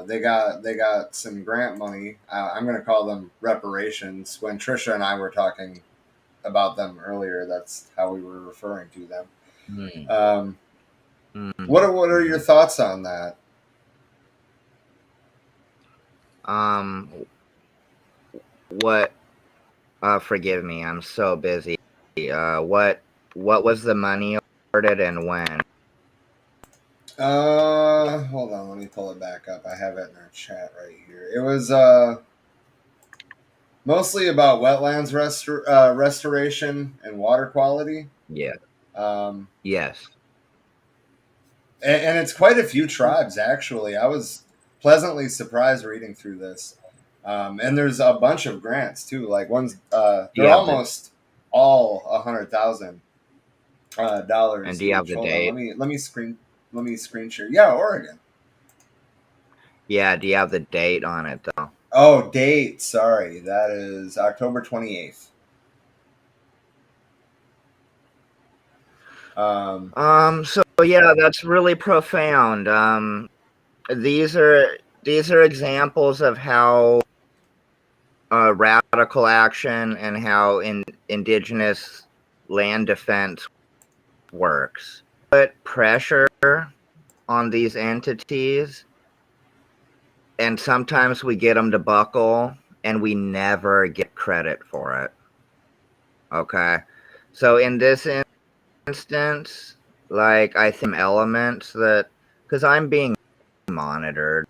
they got some grant money. I'm going to call them reparations. When Tricia and I were talking about them earlier, that's how we were referring to them. What are your thoughts on that? What? Forgive me, I'm so busy. What was the money awarded and when? Hold on, let me pull it back up. I have it in our chat right here. It was mostly about wetlands restoration and water quality. Yeah. Yes. And it's quite a few tribes, actually. I was pleasantly surprised reading through this. And there's a bunch of grants too. Like one's they're almost all $100,000 dollars. And do you have the date? Let me screen share. Yeah, Oregon. Yeah, do you have the date on it though? Oh, date. Sorry, that is October 28th. So yeah, that's really profound. These are examples of how radical action and how indigenous land defense works. Put pressure on these entities, and sometimes we get them to buckle, and we never get credit for it. Okay, so in this instance, like I think elements that, because I'm being monitored,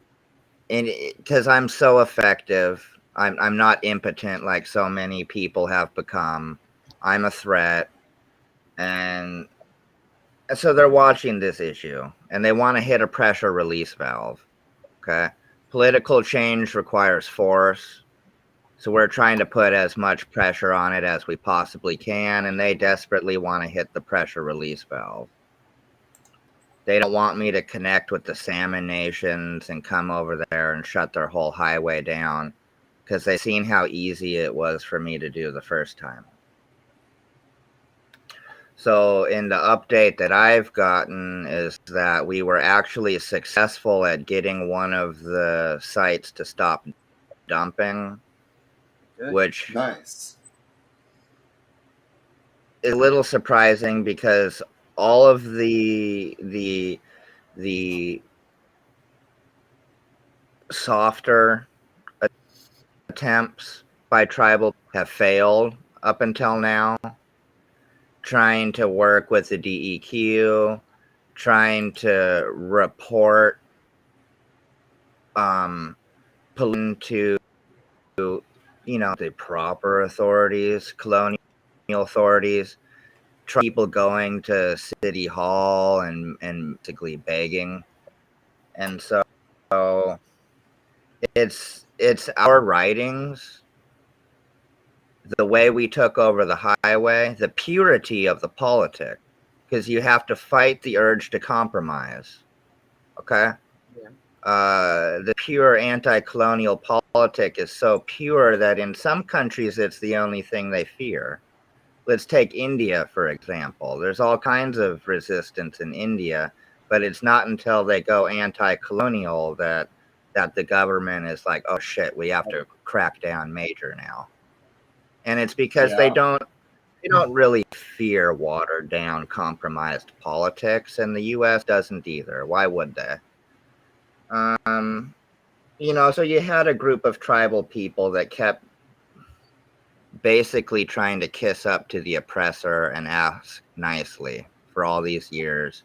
and because I'm so effective, I'm not impotent like so many people have become. I'm a threat, and so they're watching this issue, and they want to hit a pressure release valve. Okay, political change requires force. So we're trying to put as much pressure on it as we possibly can, and they desperately want to hit the pressure release valve. They don't want me to connect with the salmon nations and come over there and shut their whole highway down, because they've seen how easy it was for me to do the first time. So in the update that I've gotten is that we were actually successful at getting one of the sites to stop dumping. Which nice. Is a little surprising because all of the softer attempts by tribal have failed up until now. Trying to work with the DEQ, trying to report pollution to the proper authorities, colonial authorities, people going to city hall and basically begging. And so it's our writings, the way we took over the highway, the purity of the politic, because you have to fight the urge to compromise. Okay? Yeah. The pure anti-colonial politic is so pure that in some countries it's the only thing they fear. Let's take India, for example. There's all kinds of resistance in India, but it's not until they go anti-colonial that the government is like, oh shit, we have to crack down major now. And it's because they don't really fear watered down, compromised politics, and the US doesn't either. Why would they? So you had a group of tribal people that kept basically trying to kiss up to the oppressor and ask nicely for all these years.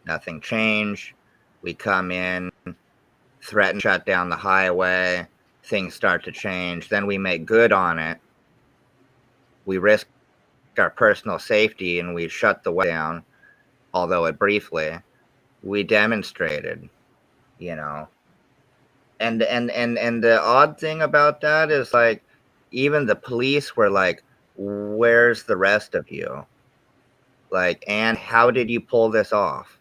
Nothing changed. We come in, threaten shut down the highway, things start to change, then we make good on it. We risk our personal safety and we shut the way down, although it briefly. We demonstrated, you know. And the odd thing about that is, like, even the police were like, where's the rest of you? Like, and how did you pull this off?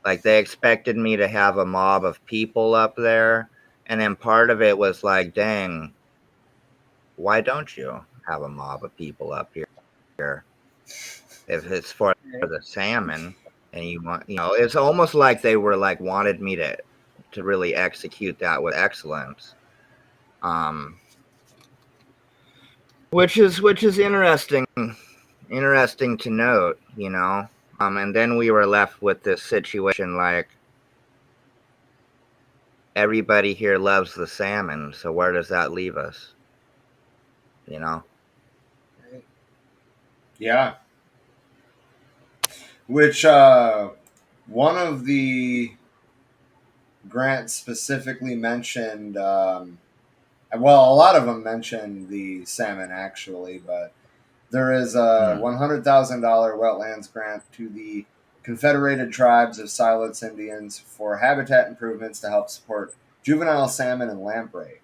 Like, they expected me to have a mob of people up there, and then part of it was like, dang, why don't you have a mob of people up here? If it's for the salmon and you want, you know, it's almost like they were like wanted me to really execute that with excellence. Which is interesting to note, you know. And then we were left with this situation like everybody here loves the salmon, so where does that leave us? You know? Yeah. Which one of the grants specifically mentioned, well, a lot of them mentioned the salmon actually, but there is a $100,000 wetlands grant to the Confederated Tribes of Siletz Indians for habitat improvements to help support juvenile salmon and lamprey.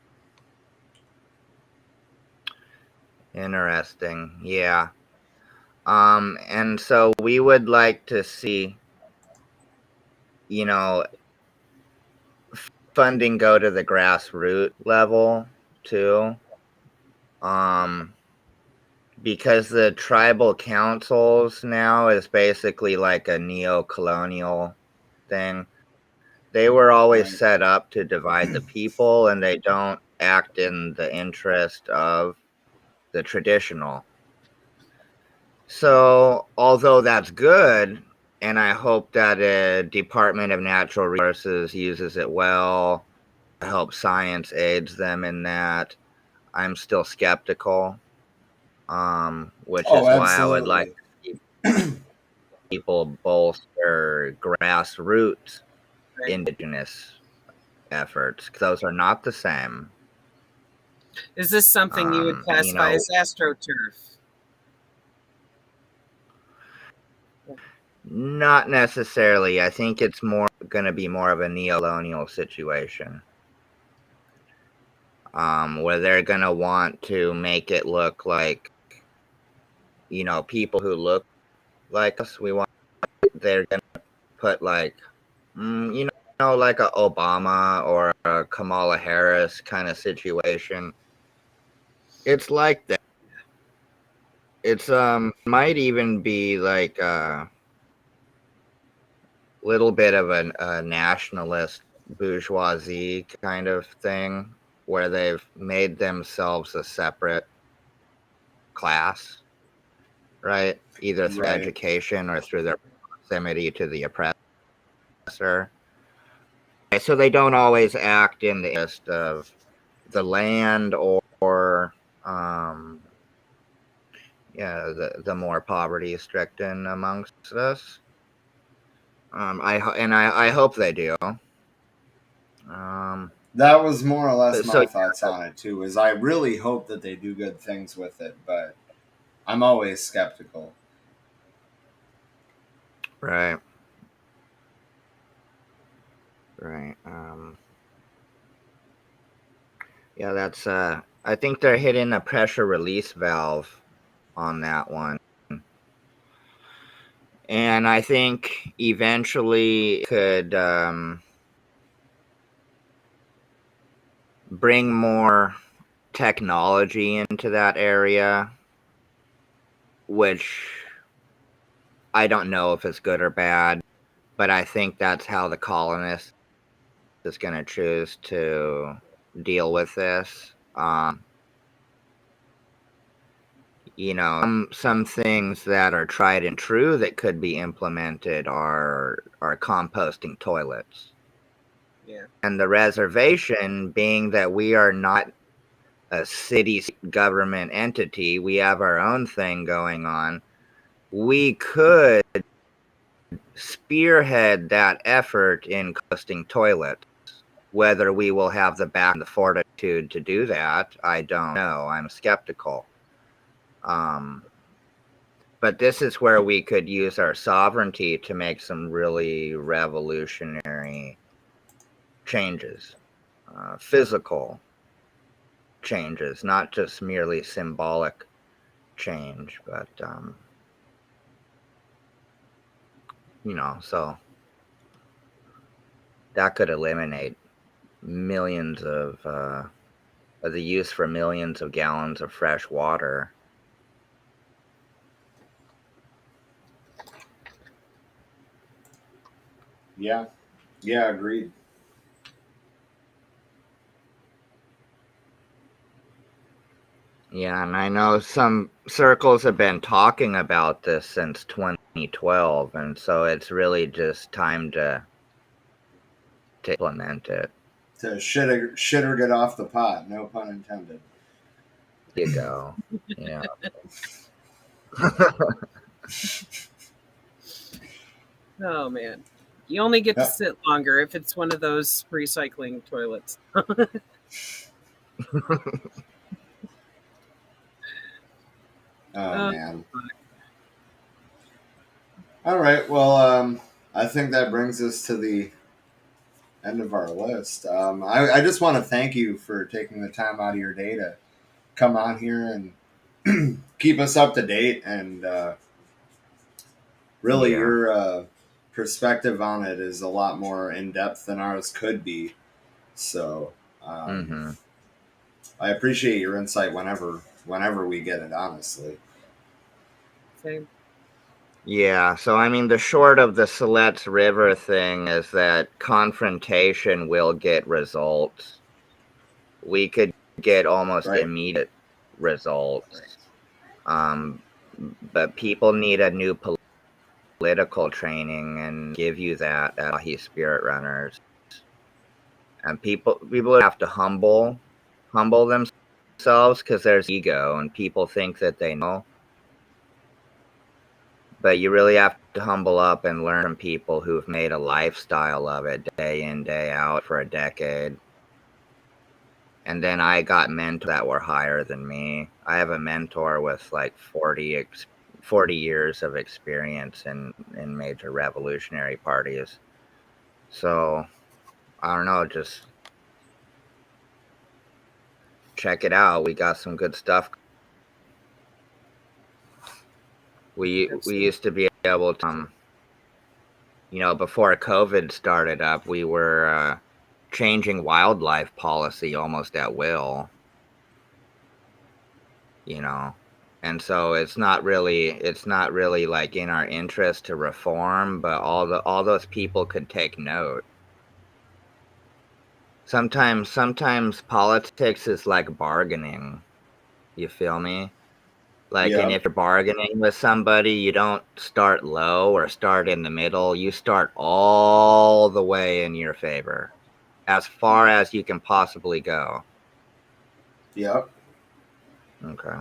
Interesting. Yeah. And so we would like to see, you know, funding go to the grassroots level too. Because the tribal councils now is basically like a neo-colonial thing. They were always set up to divide the people, and they don't act in the interest of the traditional. So, although that's good, and I hope that a Department of Natural Resources uses it well, I hope science aids them in that, I'm still skeptical, which is why I would like to see people bolster grassroots indigenous efforts, because those are not the same. Is this something you would classify as astroturf? Not necessarily. I think it's more going to be more of a neo-colonial situation, where they're going to want to make it look like, you know, people who look like us. They're going to put like, you know, like a Obama or a Kamala Harris kind of situation. It's like that. It's might even be like a little bit of a nationalist bourgeoisie kind of thing, where they've made themselves a separate class, right? Either through education or through their proximity to the oppressor. So they don't always act in the interest of the land or yeah, the more poverty-stricken amongst us. I hope they do. That was more or less my thoughts on it too. Is I really hope that they do good things with it, but I'm always skeptical. Right. Right. Yeah, that's. I think they're hitting a pressure release valve on that one. And I think eventually it could bring more technology into that area, which I don't know if it's good or bad, but I think that's how the colonists is going to choose to deal with this. You know, some things that are tried and true that could be implemented are composting toilets. Yeah. And the reservation being that we are not a city government entity, we have our own thing going on. We could spearhead that effort in composting toilets, Whether we will have the back and the fortitude to do that, I don't know. I'm skeptical. But this is where we could use our sovereignty to make some really revolutionary changes, physical changes, not just merely symbolic change, but, so that could eliminate millions of the use for millions of gallons of fresh water. Yeah, agreed. Yeah, and I know some circles have been talking about this since 2012, and so it's really just time to implement it. To shit or get off the pot, no pun intended. You go. Yeah. Oh man, you only get to sit longer if it's one of those recycling toilets. Oh man. All right. Well, I think that brings us to the end of our list. I just want to thank you for taking the time out of your day to come on here and keep us up to date. And really, your perspective on it is a lot more in depth than ours could be. So I appreciate your insight whenever we get it. Honestly. Same. Yeah, so I mean, the short of the Siletz River thing is that confrontation will get results. We could get almost immediate results. But people need a new political training and give you that at Ahi Spirit Runners. And people have to humble themselves because there's ego and people think that they know. But you really have to humble up and learn from people who've made a lifestyle of it day in, day out for a decade. And then I got mentors that were higher than me. I have a mentor with like 40 years of experience in major revolutionary parties. So, I don't know, just check it out. We got some good stuff. We used to be able to, before COVID started up, we were changing wildlife policy almost at will. And so it's not really like in our interest to reform, but all those people could take note. Sometimes politics is like bargaining. You feel me? And if you're bargaining with somebody, you don't start low or start in the middle. You start all the way in your favor, as far as you can possibly go. Yep. Okay.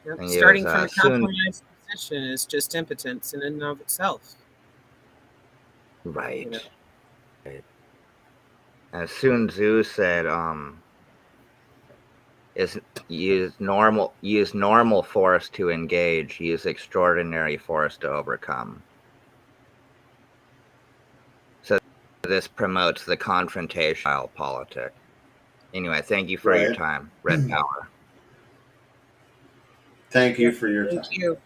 Yep. Starting from a compromised position is just impotence in and of itself. Right. Right. As Sun Tzu said, use normal force to engage, use extraordinary force to overcome. So this promotes the confrontational politic. Anyway, thank you for your time. Red Power. Thank you for your time. Thank you.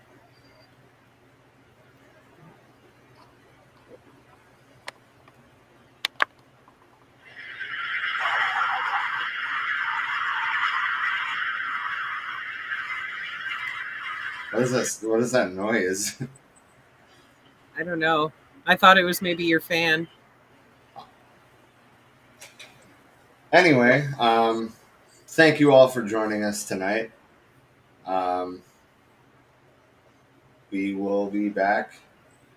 What is that noise? I don't know. I thought it was maybe your fan. Anyway, thank you all for joining us tonight. We will be back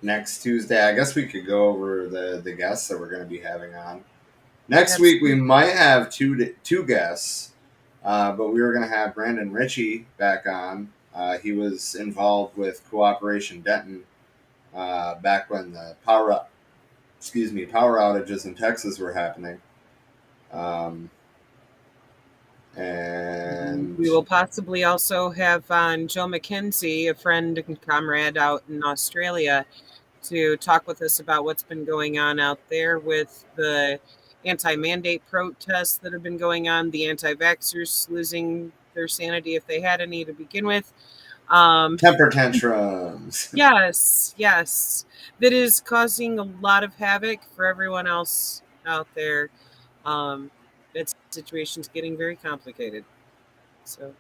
next Tuesday. I guess we could go over the guests that we're going to be having on. Next week we might have two guests, but we were going to have Brandon Ritchie back on. He was involved with Cooperation Denton back when the power outages in Texas were happening. And we will possibly also have on Joe McKenzie, a friend and comrade out in Australia, to talk with us about what's been going on out there with the anti-mandate protests that have been going on, the anti-vaxxers losing their sanity if they had any to begin with. Temper tantrums. Yes. That is causing a lot of havoc for everyone else out there. That situation's getting very complicated. So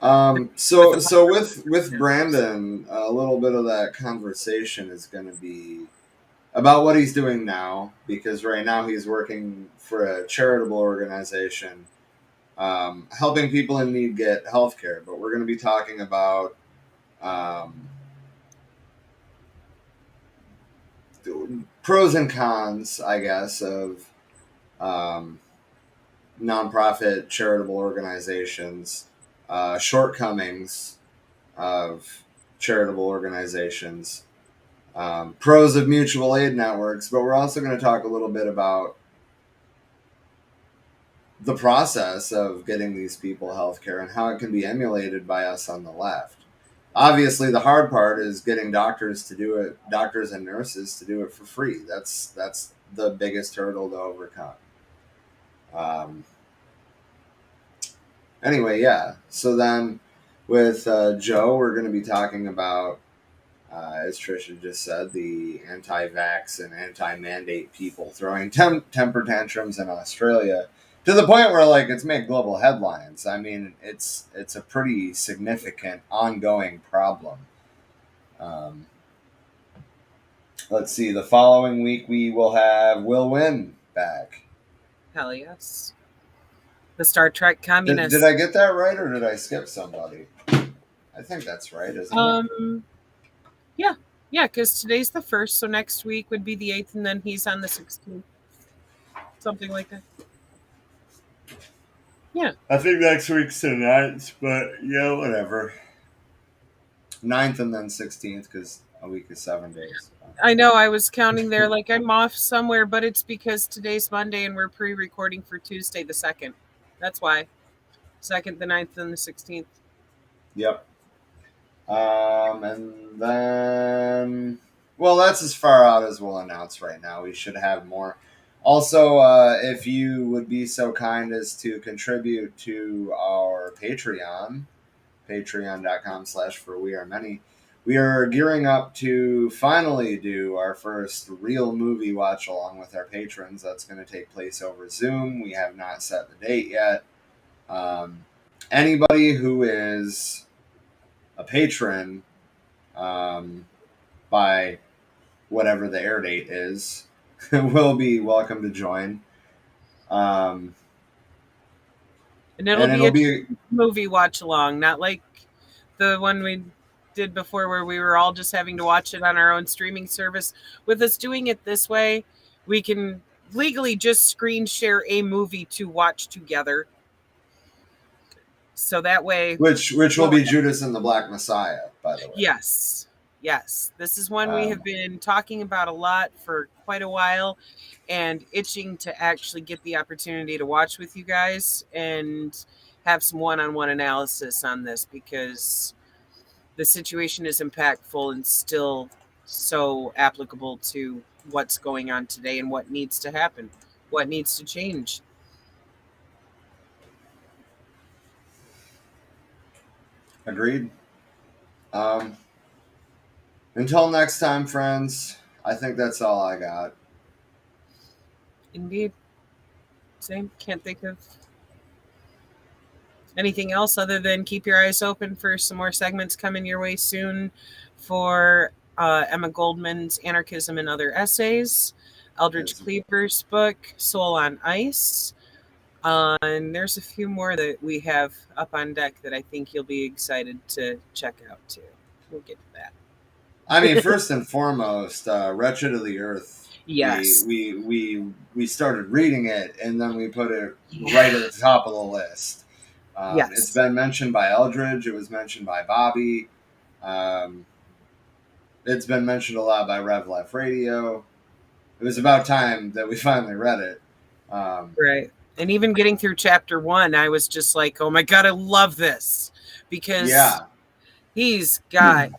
with Brandon, a little bit of that conversation is going to be about what he's doing now, because right now he's working for a charitable organization, helping people in need get health care. But we're going to be talking about pros and cons, I guess, of nonprofit charitable organizations, shortcomings of charitable organizations, pros of mutual aid networks. But we're also going to talk a little bit about the process of getting these people healthcare and how it can be emulated by us on the left. Obviously, the hard part is getting doctors to do it, doctors and nurses to do it for free. That's the biggest hurdle to overcome. Anyway, yeah. So then with Joe, we're going to be talking about, as Tricia just said, the anti-vax and anti-mandate people throwing temper tantrums in Australia, to the point where, like, it's made global headlines. I mean, it's a pretty significant ongoing problem. Let's see. The following week we will have Will Wynn back. hell yes. The Star Trek communist. Did I get that right, or did I skip somebody? I think that's right, isn't it? Yeah, because today's the 1st, so next week would be the 8th, and then he's on the 16th. Something like that. Yeah. I think next week's the 9th, but yeah, whatever. 9th and then 16th, because a week is 7 days. I know, I was counting there like I'm off somewhere, but it's because today's Monday and we're pre-recording for Tuesday the 2nd. That's why. 2nd, the 9th, and the 16th. Yep. And then, well, that's as far out as we'll announce right now. We should have more. Also, if you would be so kind as to contribute to our Patreon, patreon.com/forwearemany, we are gearing up to finally do our first real movie watch along with our patrons. That's going to take place over Zoom. We have not set the date yet. Anybody who is a patron by whatever the air date is will be welcome to join. And it'll be a movie watch along, not like the one we did before where we were all just having to watch it on our own streaming service. With us doing it this way, we can legally just screen share a movie to watch together. So that way, which will be Judas and the Black Messiah, by the way. Yes. This is one we have been talking about a lot for quite a while, and itching to actually get the opportunity to watch with you guys and have some one-on-one analysis on this, because the situation is impactful and still so applicable to what's going on today and what needs to happen, what needs to change. Agreed. Until next time, friends, I think that's all I got. Indeed. Same. Can't think of anything else other than keep your eyes open for some more segments coming your way soon for Emma Goldman's Anarchism and Other Essays, Eldridge Cleaver's book, Soul on Ice. And there's a few more that we have up on deck that I think you'll be excited to check out too. We'll get to that. I mean, first and foremost, Wretched of the Earth. Yes. We started reading it, and then we put it right at the top of the list. Yes. It's been mentioned by Eldridge. It was mentioned by Bobby. It's been mentioned a lot by Rev Life Radio. It was about time that we finally read it. Right. And even getting through chapter 1, I was just like, oh my God, I love this. Because he's got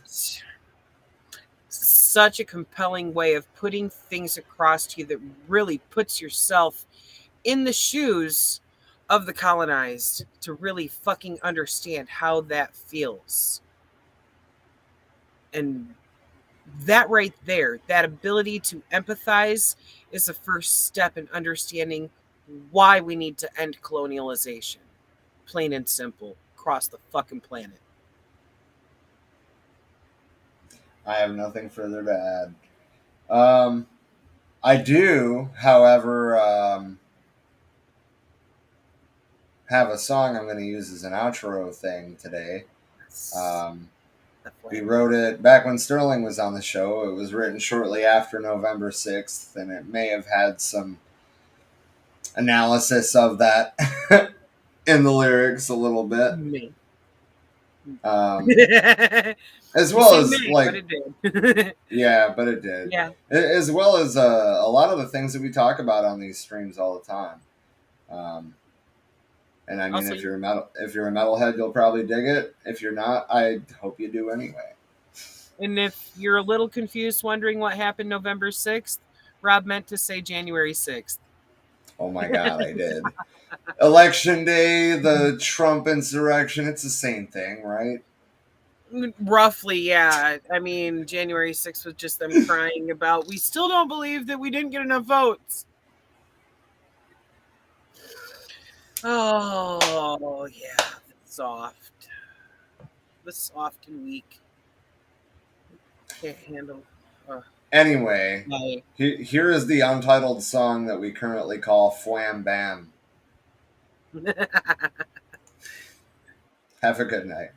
such a compelling way of putting things across to you that really puts yourself in the shoes of the colonized to really fucking understand how that feels. And that right there, that ability to empathize is the first step in understanding why we need to end colonialization. Plain and simple, across the fucking planet. I have nothing further to add. I do, however, have a song I'm going to use as an outro thing today. We wrote it back when Sterling was on the show. It was written shortly after November 6th, and it may have had some analysis of that in the lyrics a little bit. As well as like, but it did. Yeah, but it did. Yeah. As well as a lot of the things that we talk about on these streams all the time. And I mean, Also, if you're a metalhead, you'll probably dig it. If you're not, I hope you do anyway. And if you're a little confused, wondering what happened November 6th, Rob meant to say January 6th. Oh my God, I did. Election day, the Trump insurrection, it's the same thing, right? Roughly, yeah. I mean, January 6th was just them crying about, we still don't believe that we didn't get enough votes. Oh, yeah. Soft. The soft and weak. Can't handle. Anyway, here is the untitled song that we currently call Fwam Bam. Have a good night.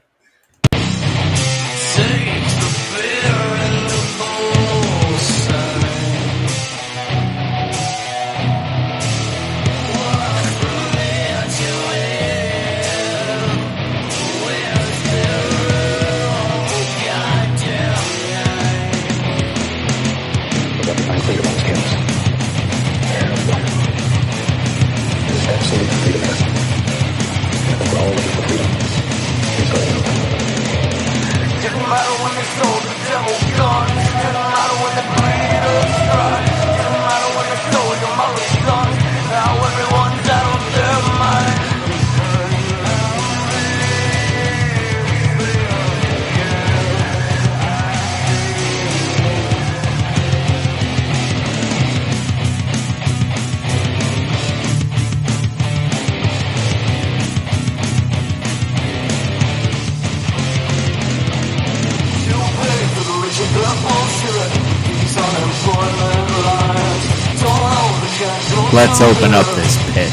Let's open up this pit.